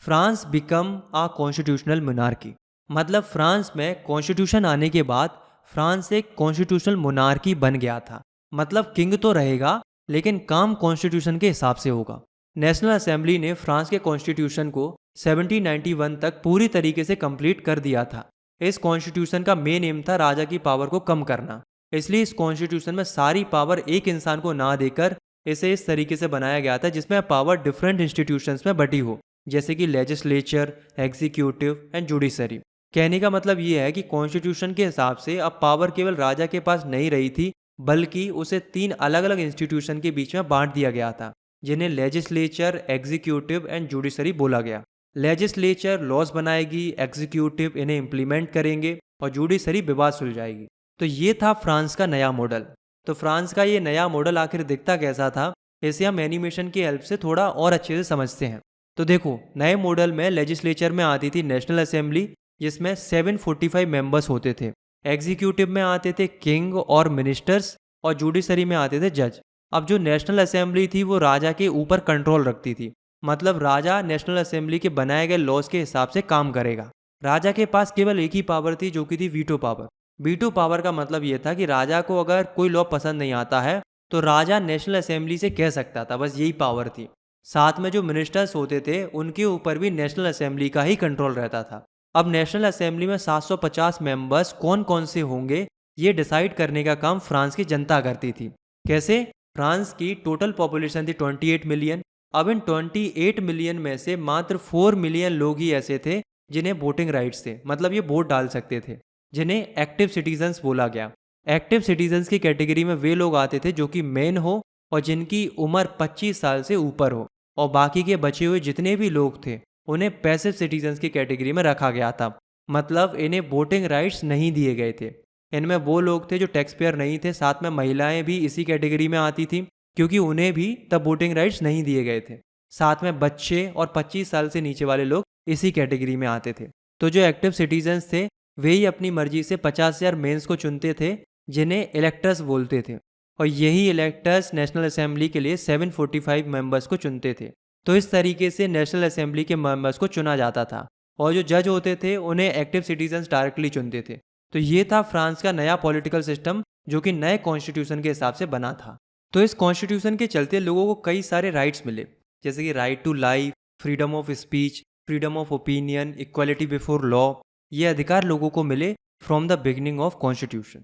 S1: फ्रांस बिकम आ कॉन्स्टिट्यूशनल मोनार्की। मतलब फ्रांस में कॉन्स्टिट्यूशन आने के बाद फ्रांस एक कॉन्स्टिट्यूशनल मोनार्की बन गया था। मतलब किंग तो रहेगा लेकिन काम कॉन्स्टिट्यूशन के हिसाब से होगा। नेशनल असेंबली ने फ्रांस के कॉन्स्टिट्यूशन को 1791 तक पूरी तरीके से कंप्लीट कर दिया था। इस कॉन्स्टिट्यूशन का मेन एम था राजा की पावर को कम करना। इसलिए इस कॉन्स्टिट्यूशन में सारी पावर एक इंसान को ना देकर इसे इस तरीके से बनाया गया था जिसमें पावर डिफरेंट इंस्टीट्यूशंस में बटी हो, जैसे कि लेजिस्लेचर, एग्जीक्यूटिव एंड जुडिशरी। कहने का मतलब ये है कि कॉन्स्टिट्यूशन के हिसाब से अब पावर केवल राजा के पास नहीं रही थी, बल्कि उसे 3 अलग अलग इंस्टीट्यूशन के बीच में बांट दिया गया था, जिन्हें लेजिस्लेचर, एग्जीक्यूटिव एंड जुडिशरी बोला गया। लेजिस्लेचर लॉज बनाएगी, एग्जीक्यूटिव इन्हें इम्प्लीमेंट करेंगे और जुडिशरी विवाद सुलझाएगी। तो ये था फ्रांस का नया मॉडल। तो फ्रांस का ये नया मॉडल आखिर दिखता कैसा था, इसे हम एनिमेशन की हेल्प से थोड़ा और अच्छे से समझते हैं। तो देखो, नए मॉडल में लेजिस्लेचर में आती थी नेशनल असेंबली, जिसमें 745 मेंबर्स होते थे। एग्जीक्यूटिव में आते थे किंग और मिनिस्टर्स, और जुडिशरी में आते थे जज। अब जो नेशनल असेंबली थी वो राजा के ऊपर कंट्रोल रखती थी, मतलब राजा नेशनल असेंबली के बनाए गए लॉज के हिसाब से काम करेगा। राजा के पास केवल एक ही पावर थी, जो कि थी वीटो पावर। वीटो पावर का मतलब ये था कि राजा को अगर कोई लॉ पसंद नहीं आता है तो राजा नेशनल असेंबली से कह सकता था, बस यही पावर थी। साथ में जो मिनिस्टर्स होते थे उनके ऊपर भी नेशनल असेंबली का ही कंट्रोल रहता था। अब नेशनल असेंबली में 750 मेंबर्स कौन कौन से होंगे, ये डिसाइड करने का काम फ्रांस की जनता करती थी। कैसे? फ्रांस की टोटल पॉपुलेशन थी 28 मिलियन। अब इन 28 मिलियन में से मात्र 4 मिलियन लोग ही ऐसे थे जिन्हें वोटिंग राइट्स थे, मतलब ये वोट डाल सकते थे, जिन्हें एक्टिव सिटीजन्स बोला गया। एक्टिव सिटीजन्स की कैटेगरी में वे लोग आते थे जो कि मेन हो और जिनकी उम्र 25 साल से ऊपर हो, और बाकी के बचे हुए जितने भी लोग थे उन्हें पैसिव सिटीजन्स की कैटेगरी में रखा गया था, मतलब इन्हें वोटिंग राइट्स नहीं दिए गए थे। इनमें वो लोग थे जो टैक्स पेयर नहीं थे, साथ में महिलाएं भी इसी कैटेगरी में आती थी क्योंकि उन्हें भी तब वोटिंग राइट्स नहीं दिए गए थे। साथ में बच्चे और 25 साल से नीचे वाले लोग इसी कैटेगरी में आते थे। तो जो एक्टिव सिटीजन्स थे वे ही अपनी मर्जी से 50,000 मेंस को चुनते थे, जिन्हें इलेक्टर्स बोलते थे, और यही इलेक्टर्स नेशनल असेंबली के लिए 745 मेंबर्स को चुनते थे। तो इस तरीके से नेशनल असेंबली के मेंबर्स को चुना जाता था, और जो जज होते थे उन्हें एक्टिव सिटीजन्स डायरेक्टली चुनते थे। तो ये था फ्रांस का नया पॉलिटिकल सिस्टम, जो कि नए कॉन्स्टिट्यूशन के हिसाब से बना था। तो इस कॉन्स्टिट्यूशन के चलते लोगों को कई सारे राइट्स मिले, जैसे कि right to life, freedom of speech, freedom of opinion, equality before law. ये अधिकार लोगों को मिले from the beginning of constitution.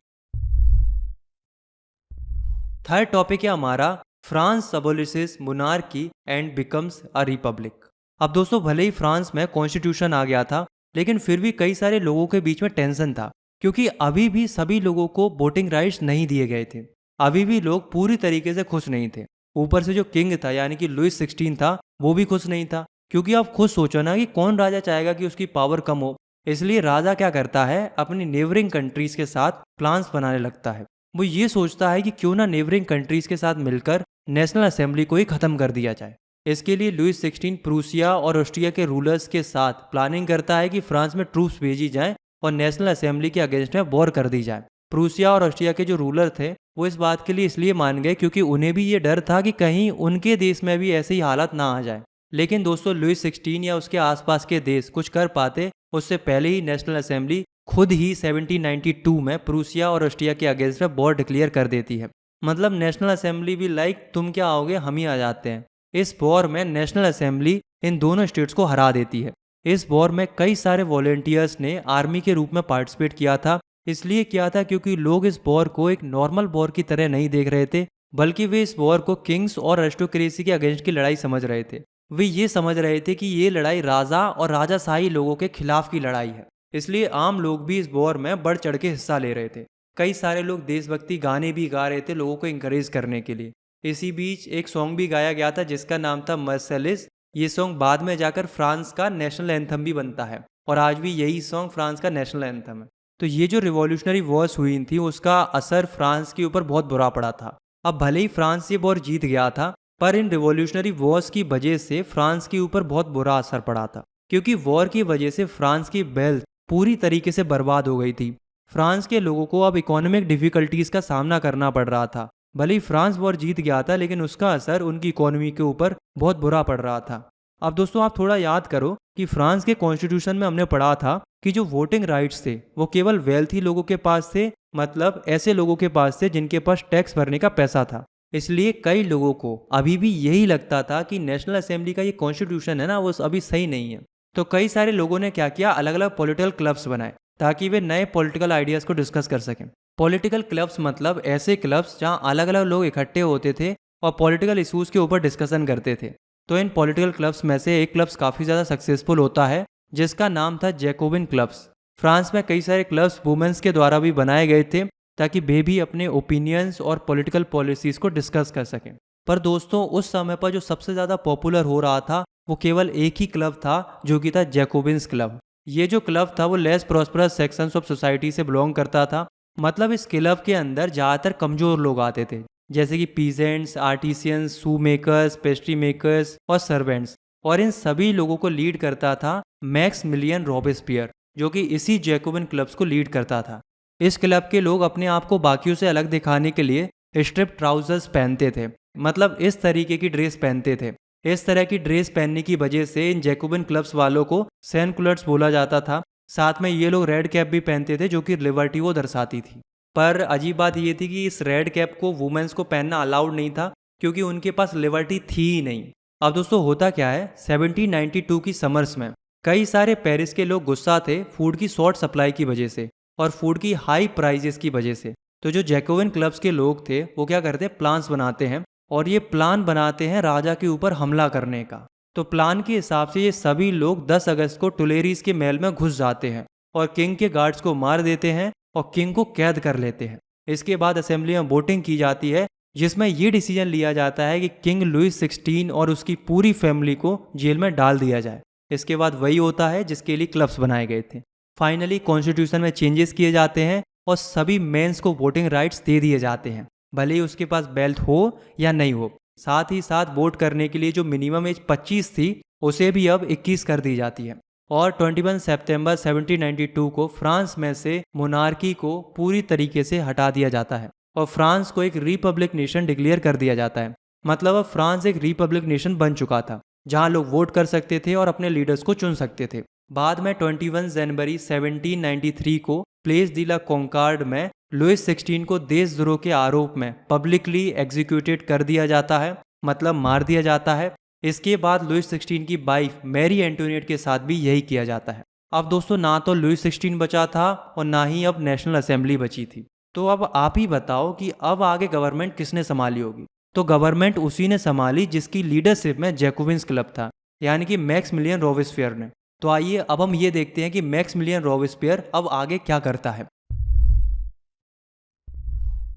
S1: Third topic है हमारा, France abolishes monarchy and becomes a republic. अब दोस्तों, भले ही फ्रांस में कॉन्स्टिट्यूशन आ गया था, लेकिन फिर भी कई सारे लोगों के बीच में टेंशन था, क्योंकि अभी भी सभी लोगों को वोटिंग राइट्स नहीं दिए गए थे। अभी भी लोग पूरी तरीके से खुश नहीं थे। ऊपर से जो किंग था यानी कि लुइस 16 था, वो भी खुश नहीं था, क्योंकि आप खुद सोचो ना कि कौन राजा चाहेगा कि उसकी पावर कम हो। इसलिए राजा क्या करता है, अपनी नेबरिंग कंट्रीज के साथ प्लान्स बनाने लगता है। वो ये सोचता है कि क्यों ना नेबरिंग कंट्रीज के साथ मिलकर नेशनल असेंबली को ही खत्म कर दिया जाए। इसके लिए लुइस 16 प्रूसिया और ऑस्ट्रिया के रूलर्स के साथ प्लानिंग करता है कि फ्रांस में ट्रूप्स भेजी जाएं और नेशनल असेंबली के अगेंस्ट में वॉर कर दी जाए। प्रूसिया और ऑस्ट्रिया के जो रूलर थे वो इस बात के लिए इसलिए मान गए क्योंकि उन्हें भी ये डर था कि कहीं उनके देश में भी ऐसी हालत ना आ जाए। लेकिन दोस्तों, लुइस 16 या उसके आसपास के देश कुछ कर पाते उससे पहले ही नेशनल असेंबली खुद ही 1792 में प्रूसिया और ऑस्ट्रिया के अगेंस्ट में वॉर डिक्लेयर कर देती है। मतलब नेशनल असेंबली भी लाइक तुम क्या आओगे, हम ही आ जाते हैं। इस वॉर में नेशनल असेंबली इन दोनों स्टेट्स को हरा देती है। इस वॉर में कई सारे वॉलेंटियर्स ने आर्मी के रूप में पार्टिसिपेट किया था। इसलिए किया था क्योंकि लोग इस वॉर को एक नॉर्मल वॉर की तरह नहीं देख रहे थे, बल्कि वे इस वॉर को किंग्स और एरिस्टोक्रेसी के अगेंस्ट की लड़ाई समझ रहे थे। वे ये समझ रहे थे कि ये लड़ाई राजा और राजाशाही लोगों के खिलाफ की लड़ाई है। इसलिए आम लोग भी इस वॉर में बढ़ चढ़ के हिस्सा ले रहे थे। कई सारे लोग देशभक्ति गाने भी गा रहे थे लोगों को इंकरेज करने के लिए। इसी बीच एक सॉन्ग भी गाया गया था जिसका नाम था मर्सेलिस। ये सॉन्ग बाद में जाकर फ्रांस का नेशनल एंथम भी बनता है, और आज भी यही सॉन्ग फ्रांस का नेशनल एंथम है। तो ये जो रिवॉल्यूशनरी वॉर्स हुई थी उसका असर फ्रांस के ऊपर बहुत बुरा पड़ा था। अब भले ही फ्रांस ये वॉर जीत गया था, पर इन रिवॉल्यूशनरी वॉर्स की वजह से फ्रांस के ऊपर बहुत बुरा असर पड़ा था, क्योंकि वॉर की वजह से फ्रांस की वेल्थ पूरी तरीके से बर्बाद हो गई थी। फ्रांस के लोगों को अब इकोनॉमिक डिफिकल्टीज का सामना करना पड़ रहा था। भले ही फ्रांस वॉर जीत गया था, लेकिन उसका असर उनकी इकोनॉमी के ऊपर बहुत बुरा पड़ रहा था। अब दोस्तों, आप थोड़ा याद करो कि फ्रांस के कॉन्स्टिट्यूशन में हमने पढ़ा था कि जो वोटिंग राइट्स थे वो केवल वेल्थी लोगों के पास थे, मतलब ऐसे लोगों के पास थे जिनके पास टैक्स भरने का पैसा था। इसलिए कई लोगों को अभी भी यही लगता था कि नेशनल असेंबली का ये कॉन्स्टिट्यूशन है ना, वो अभी सही नहीं है। तो कई सारे लोगों ने क्या किया, अलग अलग पॉलिटिकल क्लब्स बनाए ताकि वे नए पॉलिटिकल आइडियाज़ को डिस्कस कर सकें। पॉलिटिकल क्लब्स मतलब ऐसे क्लब्स जहां अलग अलग लोग इकट्ठे होते थे और पॉलिटिकल इशूज़ के ऊपर डिस्कशन करते थे। तो इन पॉलिटिकल क्लब्स में से एक क्लब्स काफ़ी ज़्यादा सक्सेसफुल होता है जिसका नाम था जैकोबिन क्लब्स। फ्रांस में कई सारे क्लब्स वुमेन्स के द्वारा भी बनाए गए थे ताकि वे भी अपने ओपिनियंस और पॉलिटिकल पॉलिसीज़ को डिस्कस कर सकें। पर दोस्तों उस समय पर जो सबसे ज़्यादा पॉपुलर हो रहा था वो केवल एक ही क्लब था, जो कि था जैकोबिन्स क्लब। ये जो क्लब था वो less prosperous sections of society से बिलोंग करता था। मतलब इस क्लब के अंदर ज़्यादातर कमज़ोर लोग आते थे, जैसे कि पीजेंट्स, आर्टिसियंस, शू मेकर्स, पेस्ट्री मेकर्स और सर्वेंट्स। और इन सभी लोगों को लीड करता था मैक्समिलियन रॉबेस्पियर, जो कि इसी जैकोबिन क्लब्स को लीड करता था। इस क्लब के लोग अपने आप को बाकियों से अलग दिखाने के लिए स्ट्रिप ट्राउजर्स पहनते थे, मतलब इस तरीके की ड्रेस पहनते थे। इस तरह की ड्रेस पहनने की वजह से इन जैकोबिन क्लब्स वालों को सैनकुलर्स बोला जाता था। साथ में ये लोग रेड कैप भी पहनते थे, जो कि लिबर्टी को दर्शाती थी। पर अजीब बात ये थी कि इस रेड कैप को वुमेन्स को पहनना अलाउड नहीं था, क्योंकि उनके पास लिबर्टी थी ही नहीं। अब दोस्तों होता क्या है, 1792 की समर्स में कई सारे पेरिस के लोग गुस्सा थे फूड की शॉर्ट सप्लाई की वजह से और फूड की हाई प्राइजेस की वजह से। तो जो जैकोबिन क्लब्स के लोग थे वो क्या करते हैं, प्लान्स बनाते हैं, और ये प्लान बनाते हैं राजा के ऊपर हमला करने का। तो प्लान के हिसाब से ये सभी लोग 10 अगस्त को टुलेरीज के महल में घुस जाते हैं और किंग के गार्ड्स को मार देते हैं और किंग को कैद कर लेते हैं। इसके बाद असेंबली में वोटिंग की जाती है, जिसमें ये डिसीजन लिया जाता है कि किंग लुइस 16 और उसकी पूरी फैमिली को जेल में डाल दिया जाए। इसके बाद वही होता है जिसके लिए क्लब्स बनाए गए थे। फाइनली कॉन्स्टिट्यूशन में चेंजेस किए जाते हैं और सभी मेंस को वोटिंग राइट्स दे दिए जाते हैं, भले ही उसके पास बेल्ट हो या नहीं हो। साथ ही साथ वोट करने के लिए जो मिनिमम एज 25 थी उसे भी अब 21 कर दी जाती है। और 21 सितंबर 1792 को फ्रांस में से मोनार्की को पूरी तरीके से हटा दिया जाता है और फ्रांस को एक रिपब्लिक नेशन डिक्लेयर कर दिया जाता है। मतलब अब फ्रांस एक रिपब्लिक नेशन बन चुका था, जहां लोग वोट कर सकते थे और अपने लीडर्स को चुन सकते थे। बाद में 21 जनवरी 1793 को प्लेस दी ला कॉन्कार्ड में लुइस 16 को देशद्रोह के आरोप में पब्लिकली एग्जीक्यूटेड कर दिया जाता है, मतलब मार दिया जाता है। इसके बाद लुइस 16 की वाइफ मैरी एंटोनियट के साथ भी यही किया जाता है। अब दोस्तों ना तो लुइस 16 बचा था और ना ही अब नेशनल असेंबली बची थी। तो अब आप ही बताओ कि अब आगे गवर्नमेंट किसने संभाली होगी। तो गवर्नमेंट उसी ने संभाली जिसकी लीडरशिप में जैकोबिन्स क्लब था, यानी कि मैक्समिलियन रॉबेस्पियर ने। तो आइए अब हम ये देखते हैं कि मैक्समिलियन रॉबेस्पियर अब आगे क्या करता है।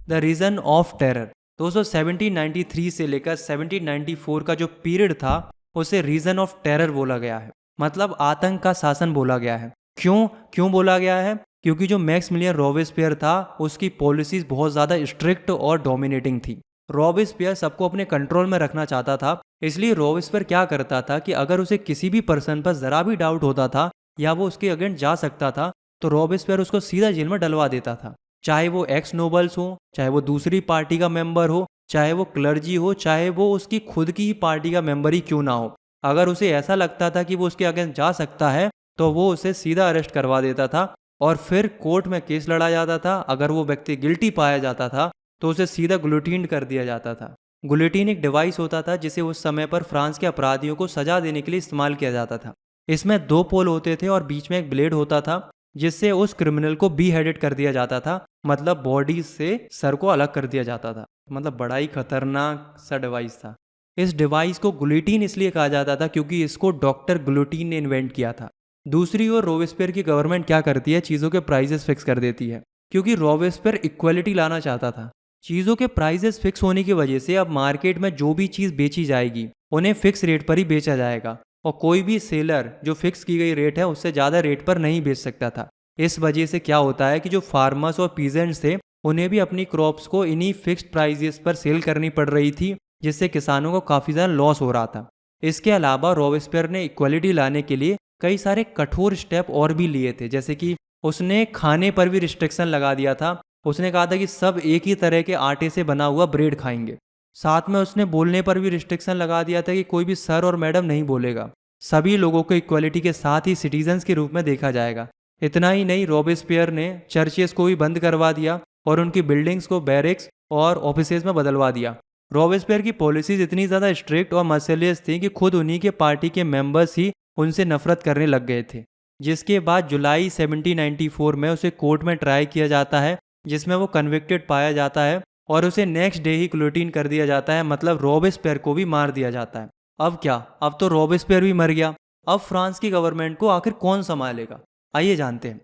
S1: The reign of terror. दोस्तों 1793 से लेकर 1794 का जो पीरियड था उसे रीजन ऑफ टेरर बोला गया है, मतलब आतंक का शासन बोला गया है। क्यों बोला गया है? क्योंकि जो मैक्समिलियन रॉबेस्पियर था उसकी पॉलिसीज बहुत ज़्यादा स्ट्रिक्ट और डोमिनेटिंग थी। रॉबेस्पियर सबको अपने कंट्रोल में रखना चाहता था, इसलिए रॉबेस्पियर क्या करता था कि अगर उसे किसी भी पर्सन पर ज़रा भी डाउट होता था या वो उसके अगेंस्ट जा सकता था तो रॉबेस्पियर उसको सीधा जेल में डलवा देता था। चाहे वो एक्स नोबल्स हो, चाहे वो दूसरी पार्टी का मेंबर हो, चाहे वो क्लर्जी हो, चाहे वो उसकी खुद की ही पार्टी का मेंबर ही क्यों ना हो। अगर उसे ऐसा लगता था कि वो उसके अगेंस्ट जा सकता है तो वो उसे सीधा अरेस्ट करवा देता था और फिर कोर्ट में केस लड़ा जाता था। अगर वो व्यक्ति गिल्टी पाया जाता था तो उसे सीधा गुलेटिन कर दिया जाता था। गुलेटिन एक डिवाइस होता था जिसे उस समय पर फ्रांस के अपराधियों को सजा देने के लिए इस्तेमाल किया जाता था। इसमें 2 पोल होते थे और बीच में एक ब्लेड होता था जिससे उस क्रिमिनल को बी हेडेड कर दिया जाता था, मतलब बॉडी से सर को अलग कर दिया जाता था। मतलब बड़ा ही खतरनाक सा डिवाइस था। इस डिवाइस को गुलेटिन इसलिए कहा जाता था क्योंकि इसको डॉक्टर गुलेटिन ने इन्वेंट किया था। दूसरी ओर रॉबेस्पियर की गवर्नमेंट क्या करती है, चीज़ों के प्राइजेस फिक्स कर देती है, क्योंकि रॉबेस्पियर इक्वलिटी लाना चाहता था। चीज़ों के प्राइजेस फिक्स होने की वजह से अब मार्केट में जो भी चीज़ बेची जाएगी उन्हें फिक्स रेट पर ही बेचा जाएगा और कोई भी सेलर जो फिक्स की गई रेट है उससे ज़्यादा रेट पर नहीं बेच सकता था। इस वजह से क्या होता है कि जो फार्मर्स और पीजेंट्स थे उन्हें भी अपनी क्रॉप्स को इन्हीं फिक्स्ड प्राइजेस पर सेल करनी पड़ रही थी, जिससे किसानों को काफ़ी ज़्यादा लॉस हो रहा था। इसके अलावा रॉबेस्पियर ने इक्वलिटी लाने के लिए कई सारे कठोर स्टेप और भी लिए थे, जैसे कि उसने खाने पर भी रिस्ट्रिक्शन लगा दिया था। उसने कहा था कि सब एक ही तरह के आटे से बना हुआ ब्रेड खाएंगे। साथ में उसने बोलने पर भी रिस्ट्रिक्शन लगा दिया था कि कोई भी सर और मैडम नहीं बोलेगा। सभी लोगों को इक्वलिटी के साथ ही सिटीजन्स के रूप में देखा जाएगा। इतना ही नहीं, रॉबेस्पियर ने चर्चेस को भी बंद करवा दिया और उनकी बिल्डिंग्स को बैरिक्स और ऑफिसेज में बदलवा दिया। रॉबेस्पियर की पॉलिसीज इतनी ज़्यादा स्ट्रिक्ट और मर्सिलियस थी कि खुद उन्हीं के पार्टी के मेंबर्स ही उनसे नफरत करने लग गए थे। जिसके बाद जुलाई 1794 में उसे कोर्ट में ट्राई किया जाता है, जिसमें वो कन्विक्टेड पाया जाता है और उसे नेक्स्ट डे ही गिलोटिन कर दिया जाता है, मतलब रॉबेस्पियर को भी मार दिया जाता है। अब क्या, अब तो रॉबेस्पियर भी मर गया। अब फ्रांस की गवर्नमेंट को आखिर कौन संभालेगा, आइए जानते हैं।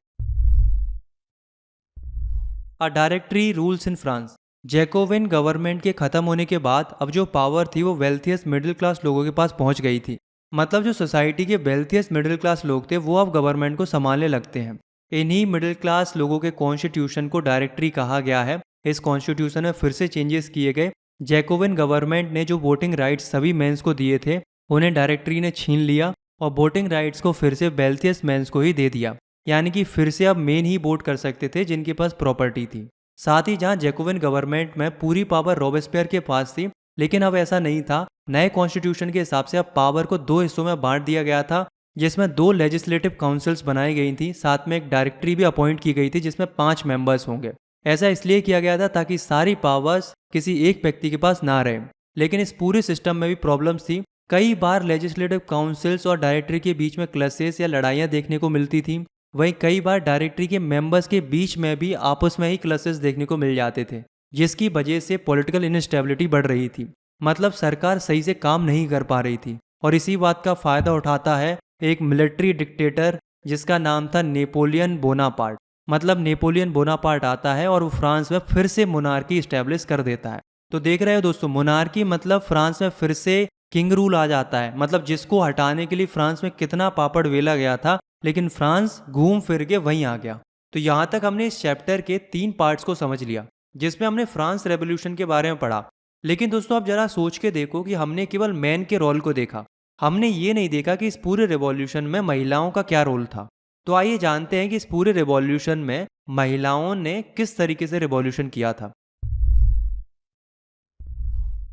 S1: A directory rules in France. Jacobian government के खत्म होने के बाद अब जो पावर थी वो वेल्थियस्ट मिडिल क्लास लोगों के पास पहुंच गई थी। मतलब जो सोसाइटी के वेल्थियस्ट मिडिल क्लास लोग थे वो अब गवर्नमेंट को संभालने लगते हैं। इन्हीं मिडिल क्लास लोगों के कॉन्स्टिट्यूशन को डायरेक्टरी कहा गया है। इस कॉन्स्टिट्यूशन में फिर से चेंजेस किए गए। जैकोबिन गवर्नमेंट ने जो वोटिंग राइट्स सभी मेंस को दिए थे उन्हें डायरेक्टरी ने छीन लिया और वोटिंग राइट्स को फिर से वेल्थियस्ट मेंस को ही दे दिया। यानी कि फिर से अब मेन ही वोट कर सकते थे जिनके पास प्रॉपर्टी थी। साथ ही जहां जैकोबिन गवर्नमेंट में पूरी पावर रॉबेस्पियर के पास थी, लेकिन अब ऐसा नहीं था। नए कॉन्स्टिट्यूशन के हिसाब से अब पावर को दो हिस्सों में बांट दिया गया था, जिसमें दो लेजिस्लेटिव काउंसिल्स बनाई गई थी, साथ में एक डायरेक्टरी भी अपॉइंट की गई थी जिसमें 5 मेंबर्स होंगे। ऐसा इसलिए किया गया था ताकि सारी पावर्स किसी एक व्यक्ति के पास ना रहे। लेकिन इस पूरे सिस्टम में भी प्रॉब्लम्स थी। कई बार लेजिस्लेटिव काउंसिल्स और डायरेक्टरी के बीच में क्लैशेस या लड़ाइयाँ देखने को मिलती थी। वहीं कई बार डायरेक्टरी के मेंबर्स के बीच में भी आपस में ही क्लैशेस देखने को मिल जाते थे, जिसकी वजह से पॉलिटिकल इनस्टेबिलिटी बढ़ रही थी। मतलब सरकार सही से काम नहीं कर पा रही थी। और इसी बात का फायदा उठाता है एक मिलिट्री डिक्टेटर जिसका नाम था नेपोलियन बोनापार्ट। मतलब नेपोलियन बोनापार्ट आता है और वो फ्रांस में फिर से मोनार्की इस्टेब्लिश कर देता है। तो देख रहे हो दोस्तों, मोनार्की मतलब फ्रांस में फिर से किंग रूल आ जाता है। मतलब जिसको हटाने के लिए फ्रांस में कितना पापड़ वेला गया था, लेकिन फ्रांस घूम फिर के वहीं आ गया। तो यहाँ तक हमने इस चैप्टर के 3 पार्ट्स को समझ लिया, जिसमें हमने फ्रांस रेवोल्यूशन के बारे में पढ़ा। लेकिन दोस्तों अब जरा सोच के देखो कि हमने केवल मैन के रोल को देखा, हमने ये नहीं देखा कि इस पूरे रेवोल्यूशन में महिलाओं का क्या रोल था। तो आइए जानते हैं कि इस पूरे रेवोल्यूशन में महिलाओं ने किस तरीके से रेवोल्यूशन किया था।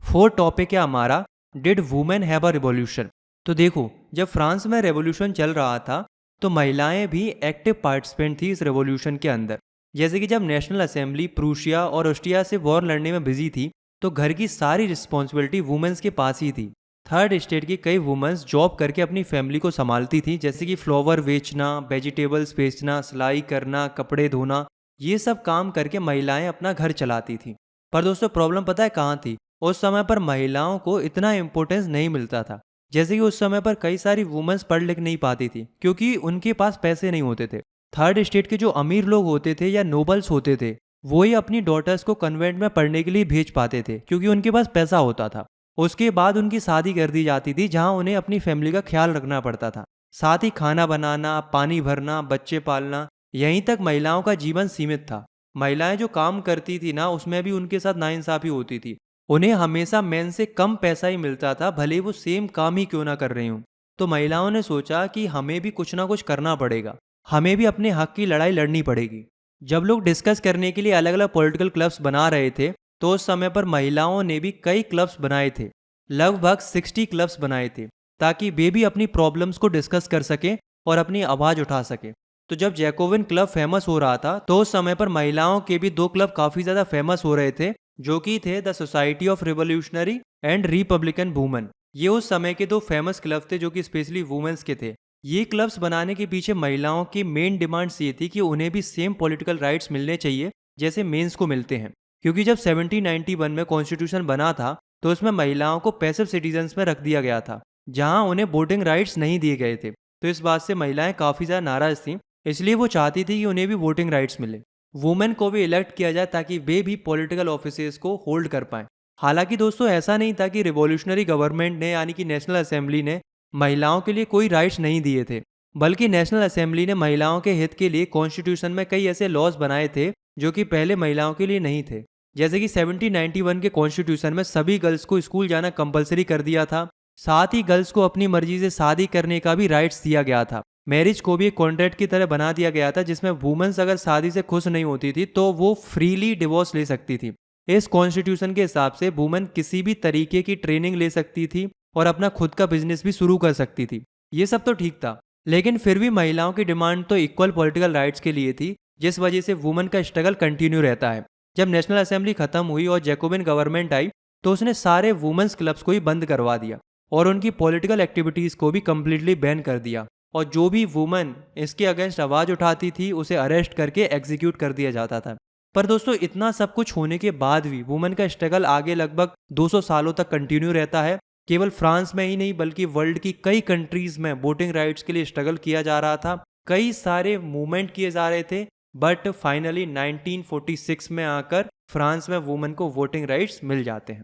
S1: 4 टॉपिक है हमारा, did women have a revolution. तो देखो, जब फ्रांस में रेवोल्यूशन चल रहा था तो महिलाएं भी एक्टिव पार्टिसिपेंट थी इस रेवोल्यूशन के अंदर। जैसे कि जब नेशनल असेंबली प्रूशिया और ऑस्ट्रिया से वॉर लड़ने में बिजी थी तो घर की सारी रिस्पॉन्सिबिलिटी वुमेन्स के पास ही थी। थर्ड स्टेट की कई वुमेन्स जॉब करके अपनी फैमिली को संभालती थी, जैसे कि फ्लावर बेचना, वेजिटेबल्स बेचना, सिलाई करना, कपड़े धोना। ये सब काम करके महिलाएं अपना घर चलाती थी। पर दोस्तों प्रॉब्लम पता है कहाँ थी? उस समय पर महिलाओं को इतना इम्पोर्टेंस नहीं मिलता था। जैसे कि उस समय पर कई सारी वुमेन्स पढ़ लिख नहीं पाती थी क्योंकि उनके पास पैसे नहीं होते थे। थर्ड स्टेट के जो अमीर लोग होते थे या नोबल्स होते थे वो ही अपनी डॉटर्स को कन्वेंट में पढ़ने के लिए भेज पाते थे क्योंकि उनके पास पैसा होता था। उसके बाद उनकी शादी कर दी जाती थी जहां उन्हें अपनी फैमिली का ख्याल रखना पड़ता था। साथ ही खाना बनाना, पानी भरना, बच्चे पालना, यहीं तक महिलाओं का जीवन सीमित था। महिलाएं जो काम करती थी ना उसमें भी उनके साथ नाइंसाफी होती थी। उन्हें हमेशा मेन से कम पैसा ही मिलता था, भले वो सेम काम ही क्यों ना कर रही हूँ। तो महिलाओं ने सोचा कि हमें भी कुछ ना कुछ करना पड़ेगा, हमें भी अपने हक की लड़ाई लड़नी पड़ेगी। जब लोग डिस्कस करने के लिए अलग अलग पॉलिटिकल क्लब्स बना रहे थे तो उस समय पर महिलाओं ने भी कई क्लब्स बनाए थे। लगभग 60 क्लब्स बनाए थे ताकि वे भी अपनी प्रॉब्लम्स को डिस्कस कर सके और अपनी आवाज़ उठा सके। तो जब जैकोबिन क्लब फेमस हो रहा था तो उस समय पर महिलाओं के भी 2 क्लब काफ़ी ज़्यादा फेमस हो रहे थे, जो कि थे the society of revolutionary and Republican women. ये उस समय के 2 फेमस क्लब थे जो कि स्पेशली वुमेन्स के थे। ये क्लब्स बनाने के पीछे महिलाओं की मेन डिमांड्स ये थी कि उन्हें भी सेम पॉलिटिकल राइट्स मिलने चाहिए जैसे मेंस को मिलते हैं। क्योंकि जब 1791 में कॉन्स्टिट्यूशन बना था तो उसमें महिलाओं को पैसिव सिटीजन्स में रख दिया गया था, जहां उन्हें वोटिंग राइट्स नहीं दिए गए थे। तो इस बात से महिलाएं काफ़ी ज़्यादा नाराज थीं, इसलिए वो चाहती थी कि उन्हें भी वोटिंग राइट्स मिले, वुमेन को भी इलेक्ट किया जाए ताकि वे भी पॉलिटिकल ऑफिसेज को होल्ड कर पाएं। हालांकि दोस्तों ऐसा नहीं था कि रिवॉल्यूशनरी गवर्नमेंट ने यानी कि नेशनल असेंबली ने महिलाओं के लिए कोई राइट्स नहीं दिए थे, बल्कि नेशनल असेंबली ने महिलाओं के हित के लिए कॉन्स्टिट्यूशन में कई ऐसे लॉज बनाए थे जो कि पहले महिलाओं के लिए नहीं थे। जैसे कि 1791 के कॉन्स्टिट्यूशन में सभी गर्ल्स को स्कूल जाना कंपलसरी कर दिया था। साथ ही गर्ल्स को अपनी मर्जी से शादी करने का भी राइट्स दिया गया था। मैरिज को भी एक कॉन्ट्रैक्ट की तरह बना दिया गया था जिसमें वुमेन्स अगर शादी से खुश नहीं होती थी तो वो फ्रीली डिवोर्स ले सकती थी। इस कॉन्स्टिट्यूशन के हिसाब से वुमेन किसी भी तरीके की ट्रेनिंग ले सकती थी और अपना खुद का बिजनेस भी शुरू कर सकती थी। ये सब तो ठीक था, लेकिन फिर भी महिलाओं की डिमांड तो इक्वल पॉलिटिकल राइट्स के लिए थी, जिस वजह से वुमेन का स्ट्रगल कंटिन्यू रहता है। जब नेशनल असेंबली खत्म हुई और जैकोबिन गवर्नमेंट आई तो उसने सारे वुमेन्स क्लब्स को ही बंद करवा दिया और उनकी पॉलिटिकल एक्टिविटीज़ को भी कम्प्लीटली बैन कर दिया। और जो भी वुमेन इसके अगेंस्ट आवाज़ उठाती थी उसे अरेस्ट करके एग्जीक्यूट कर दिया जाता था। पर दोस्तों इतना सब कुछ होने के बाद भी वुमेन का स्ट्रगल आगे लगभग 200 सालों तक कंटिन्यू रहता है। केवल फ्रांस में ही नहीं बल्कि वर्ल्ड की कई कंट्रीज़ में वोटिंग राइट्स के लिए स्ट्रगल किया जा रहा था, कई सारे मूवमेंट किए जा रहे थे, बट फाइनली 1946 में आकर फ्रांस में वुमेन को वोटिंग राइट्स मिल जाते हैं।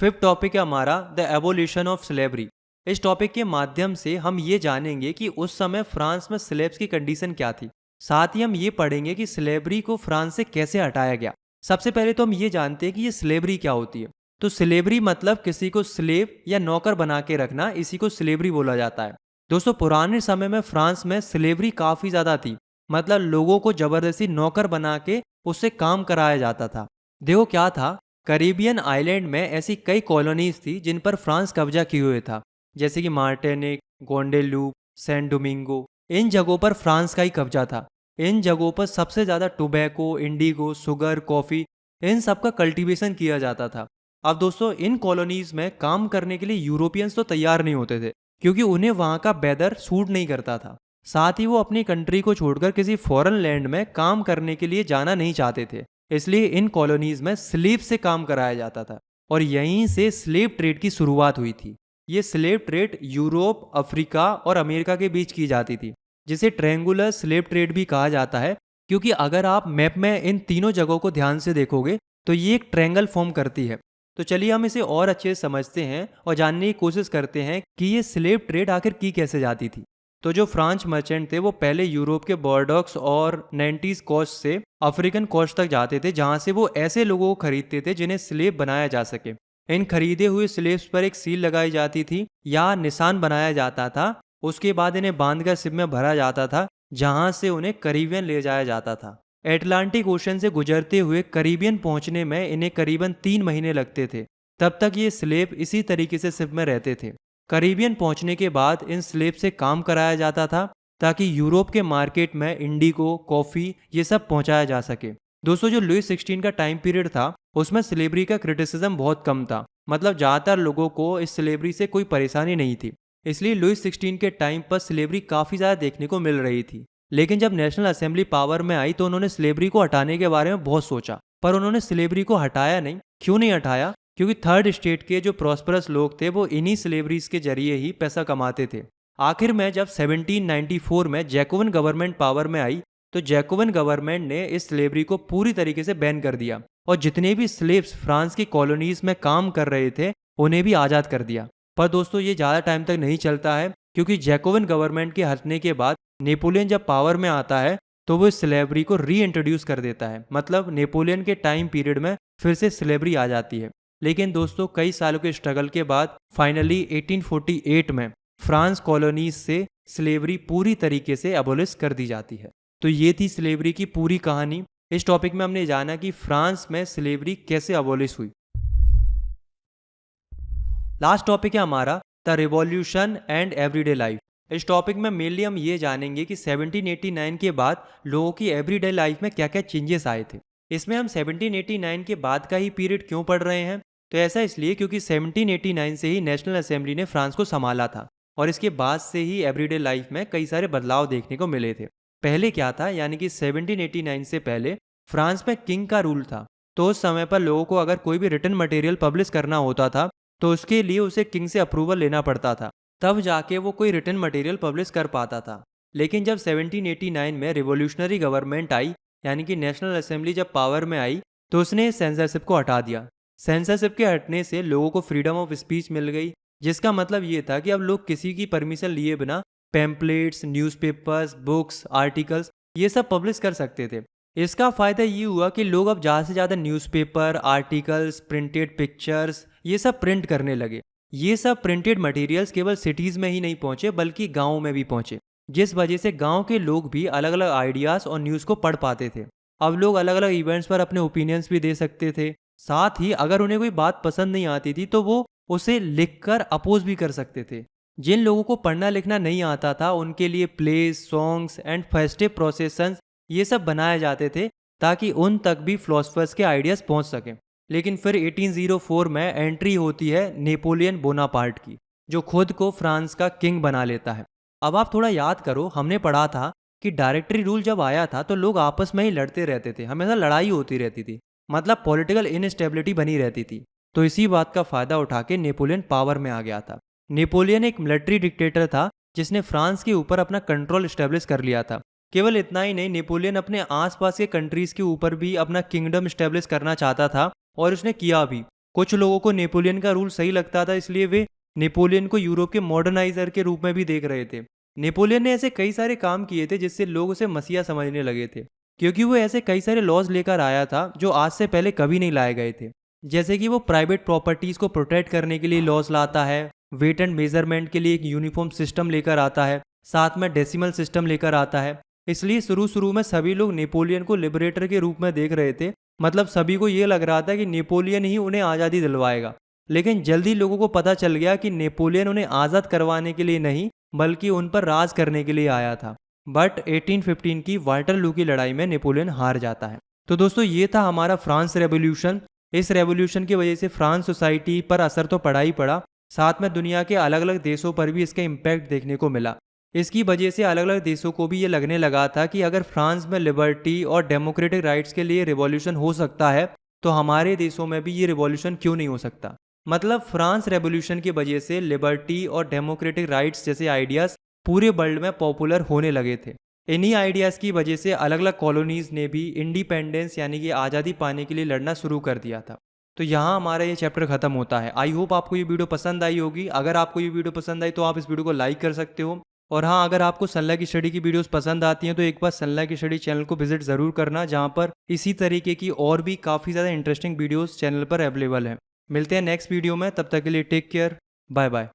S1: फिफ्थ टॉपिक है हमारा द एबोलिशन ऑफ स्लेवरी। इस टॉपिक के माध्यम से हम ये जानेंगे कि उस समय फ्रांस में स्लेव्स की कंडीशन क्या थी। साथ ही हम ये पढ़ेंगे कि स्लेवरी को फ्रांस से कैसे हटाया गया। सबसे पहले तो हम ये जानते हैं कि ये स्लेवरी क्या होती है। तो स्लेवरी मतलब किसी को स्लेव या नौकर बना के रखना, इसी को स्लेवरी बोला जाता है। दोस्तों पुराने समय में फ्रांस में स्लेवरी काफ़ी ज़्यादा थी, मतलब लोगों को ज़बरदस्ती नौकर बना के उससे काम कराया जाता था। देखो क्या था, कैरिबियन आइलैंड में ऐसी कई कॉलोनीज थी जिन पर फ्रांस कब्जा किए हुए था, जैसे कि मार्टिनिक, गोंडेलूप, सैन डोमिंगो। इन जगहों पर फ्रांस का ही कब्जा था। इन जगहों पर सबसे ज़्यादा टोबैको, इंडिगो, शुगर, कॉफ़ी, इन सब का कल्टीवेशन किया जाता था। अब दोस्तों इन कॉलोनीज में काम करने के लिए यूरोपियंस तो तैयार नहीं होते थे, क्योंकि उन्हें वहाँ का वेदर सूट नहीं करता था। साथ ही वो अपनी कंट्री को छोड़कर किसी फॉरेन लैंड में काम करने के लिए जाना नहीं चाहते थे। इसलिए इन कॉलोनीज में स्लेव से काम कराया जाता था और यहीं से स्लेव ट्रेड की शुरुआत हुई थी। ये स्लेव ट्रेड यूरोप, अफ्रीका और अमेरिका के बीच की जाती थी, जिसे ट्रायंगुलर स्लेव ट्रेड भी कहा जाता है, क्योंकि अगर आप मैप में इन तीनों जगहों को ध्यान से देखोगे तो ये एक ट्रायंगल फॉर्म करती है। तो चलिए हम इसे और अच्छे से समझते हैं और जानने की कोशिश करते हैं कि ये स्लेव ट्रेड आखिर की कैसे जाती थी। तो जो फ्रांच मर्चेंट थे वो पहले यूरोप के बॉर्डोक्स और नेंटीज कोस्ट से अफ्रीकन कोस्ट तक जाते थे, जहां से वो ऐसे लोगों को खरीदते थे जिन्हें स्लेव बनाया जा सके। इन खरीदे हुए स्लेव्स पर एक सील लगाई जाती थी या निशान बनाया जाता था। उसके बाद इन्हें बांधकर शिप में भरा जाता था, जहां से उन्हें करीबियन ले जाया जाता था। एटलांटिक ओशन से गुजरते हुए करीबियन पहुंचने में इन्हें करीबन 3 महीने लगते थे। तब तक ये स्लेव इसी तरीके से शिप में रहते थे। करीबियन पहुंचने के बाद इन स्लेव से काम कराया जाता था ताकि यूरोप के मार्केट में इंडिगो, कॉफ़ी ये सब पहुंचाया जा सके। दोस्तों जो लुईस 16 का टाइम पीरियड था उसमें स्लेवरी का क्रिटिसिज्म बहुत कम था, मतलब ज़्यादातर लोगों को इस स्लेवरी से कोई परेशानी नहीं थी। इसलिए लुईस 16 के टाइम पर स्लेवरी काफ़ी ज़्यादा देखने को मिल रही थी। लेकिन जब नेशनल असेंबली पावर में आई तो उन्होंने स्लेवरी को हटाने के बारे में बहुत सोचा, पर उन्होंने स्लेवरी को हटाया नहीं। क्यों नहीं हटाया? क्योंकि थर्ड स्टेट के जो प्रॉस्परस लोग थे वो इन्हीं स्लेवरीज के जरिए ही पैसा कमाते थे। आखिर में जब 1794 में जैकोबिन गवर्नमेंट पावर में आई तो जैकोबिन गवर्नमेंट ने इस स्लेवरी को पूरी तरीके से बैन कर दिया और जितने भी स्लेव्स फ्रांस की कॉलोनीज में काम कर रहे थे उन्हें भी आज़ाद कर दिया। पर दोस्तों ये ज़्यादा टाइम तक नहीं चलता है, क्योंकि जैकोबिन गवर्नमेंट के हटने के बाद नेपोलियन जब पावर में आता है तो वो स्लेवरी को री इंट्रोड्यूस कर देता है। मतलब नेपोलियन के टाइम पीरियड में फिर से स्लेवरी आ जाती है। लेकिन दोस्तों कई सालों के स्ट्रगल के बाद फाइनली 1848 में फ्रांस कॉलोनीज से स्लेवरी पूरी तरीके से एबोलिश कर दी जाती है। तो ये थी स्लेवरी की पूरी कहानी। इस टॉपिक में हमने जाना कि फ्रांस में स्लेवरी कैसे एबोलिश हुई। लास्ट टॉपिक है हमारा the revolution and everyday life. इस टॉपिक में मेनली हम ये जानेंगे कि 1789 के बाद लोगों की एवरीडे लाइफ में क्या क्या चेंजेस आए थे। इसमें हम 1789 के बाद का ही पीरियड क्यों पढ़ रहे हैं? तो ऐसा इसलिए क्योंकि 1789 से ही नेशनल असेंबली ने फ्रांस को संभाला था और इसके बाद से ही एवरीडे लाइफ में कई सारे बदलाव देखने को मिले थे। पहले क्या था, यानी कि 1789 से पहले फ्रांस में किंग का रूल था। तो उस समय पर लोगों को अगर कोई भी रिटन मटेरियल पब्लिश करना होता था तो उसके लिए उसे किंग से अप्रूवल लेना पड़ता था, तब जाके वो कोई रिटन मटेरियल पब्लिश कर पाता था। लेकिन जब 1789 में रिवोल्यूशनरी गवर्नमेंट आई, यानी कि नेशनल असेंबली जब पावर में आई, तो उसने सेंसरशिप को हटा दिया। सेंसरशिप के हटने से लोगों को फ्रीडम ऑफ स्पीच मिल गई, जिसका मतलब ये था कि अब लोग किसी की परमिशन लिए बिना पैम्पलेट्स, न्यूज़पेपर्स, बुक्स, आर्टिकल्स ये सब पब्लिश कर सकते थे। इसका फ़ायदा ये हुआ कि लोग अब ज़्यादा से ज़्यादा न्यूज़पेपर, आर्टिकल्स, प्रिंटेड पिक्चर्स ये सब प्रिंट करने लगे। ये सब प्रिंटेड मटेरियल्स केवल सिटीज़ में ही नहीं पहुँचे बल्कि गाँव में भी पहुँचे, जिस वजह से गाँव के लोग भी अलग अलग आइडियाज़ और न्यूज़ को पढ़ पाते थे। अब लोग अलग अलग इवेंट्स पर अपने ओपिनियंस भी दे सकते थे। साथ ही अगर उन्हें कोई बात पसंद नहीं आती थी तो वो उसे लिखकर अपोज भी कर सकते थे। जिन लोगों को पढ़ना लिखना नहीं आता था उनके लिए प्लेज, सॉन्ग्स एंड फेस्टिव प्रोसेसन्स ये सब बनाए जाते थे ताकि उन तक भी फिलोसफर्स के आइडियाज़ पहुंच सकें। लेकिन फिर 1804 में एंट्री होती है नेपोलियन बोनापार्ट की, जो खुद को फ्रांस का किंग बना लेता है। अब आप थोड़ा याद करो, हमने पढ़ा था कि डायरेक्टरी रूल जब आया था तो लोग आपस में ही लड़ते रहते थे, हमेशा लड़ाई होती रहती थी, मतलब पॉलिटिकल इनस्टेबिलिटी बनी रहती थी। तो इसी बात का फ़ायदा उठा के नेपोलियन पावर में आ गया था। नेपोलियन एक मिलिट्री डिक्टेटर था जिसने फ्रांस के ऊपर अपना कंट्रोल स्टेब्लिश कर लिया था। केवल इतना ही नहीं, नेपोलियन अपने आसपास के कंट्रीज के ऊपर भी अपना किंगडम स्टेब्लिश करना चाहता था और उसने किया भी। कुछ लोगों को नेपोलियन का रूल सही लगता था, इसलिए वे नेपोलियन को यूरोप के मॉडर्नाइजर के रूप में भी देख रहे थे। नेपोलियन ने ऐसे कई सारे काम किए थे जिससे लोग उसे मसीहा समझने लगे थे, क्योंकि वो ऐसे कई सारे लॉज लेकर आया था जो आज से पहले कभी नहीं लाए गए थे। जैसे कि वो प्राइवेट प्रॉपर्टीज को प्रोटेक्ट करने के लिए लॉज लाता है, वेट एंड मेजरमेंट के लिए एक यूनिफॉर्म सिस्टम लेकर आता है, साथ में डेसिमल सिस्टम लेकर आता है। इसलिए शुरू शुरू में सभी लोग नेपोलियन को लिबरेटर के रूप में देख रहे थे। मतलब सभी को ये लग रहा था कि नेपोलियन ही उन्हें आज़ादी दिलवाएगा। लेकिन जल्दी लोगों को पता चल गया कि नेपोलियन उन्हें आज़ाद करवाने के लिए नहीं, बल्कि उन पर राज करने के लिए आया था। बट 1815 की वाटरलू की लड़ाई में नेपोलियन हार जाता है। तो दोस्तों, ये था हमारा फ्रांस रेवोल्यूशन। इस रेवोल्यूशन की वजह से फ्रांस सोसाइटी पर असर तो पड़ा ही पड़ा, साथ में दुनिया के अलग अलग देशों पर भी इसका इम्पैक्ट देखने को मिला। इसकी वजह से अलग अलग देशों को भी ये लगने लगा था कि अगर फ्रांस में लिबर्टी और डेमोक्रेटिक राइट्स के लिए रिवॉल्यूशन हो सकता है, तो हमारे देशों में भी ये रिवॉल्यूशन क्यों नहीं हो सकता। मतलब फ्रांस रेवोल्यूशन की वजह से लिबर्टी और डेमोक्रेटिक राइट्स जैसे आइडियाज़ पूरे वर्ल्ड में पॉपुलर होने लगे थे। इन्हीं आइडियाज़ की वजह से अलग अलग कॉलोनीज़ ने भी इंडिपेंडेंस यानी कि आज़ादी पाने के लिए लड़ना शुरू कर दिया था। तो यहाँ हमारा ये चैप्टर खत्म होता है। आई होप आपको ये वीडियो पसंद आई होगी। अगर आपको ये वीडियो पसंद आई तो आप इस वीडियो को लाइक कर सकते हो। और हाँ, अगर आपको सनलाइट स्टडी की वीडियोस पसंद आती हैं तो एक बार सनलाइट स्टडी चैनल को विजिट ज़रूर करना, जहाँ पर इसी तरीके की और भी काफ़ी ज़्यादा इंटरेस्टिंग वीडियोस चैनल पर अवेलेबल है। मिलते हैं नेक्स्ट वीडियो में, तब तक के लिए टेक केयर, बाय बाय।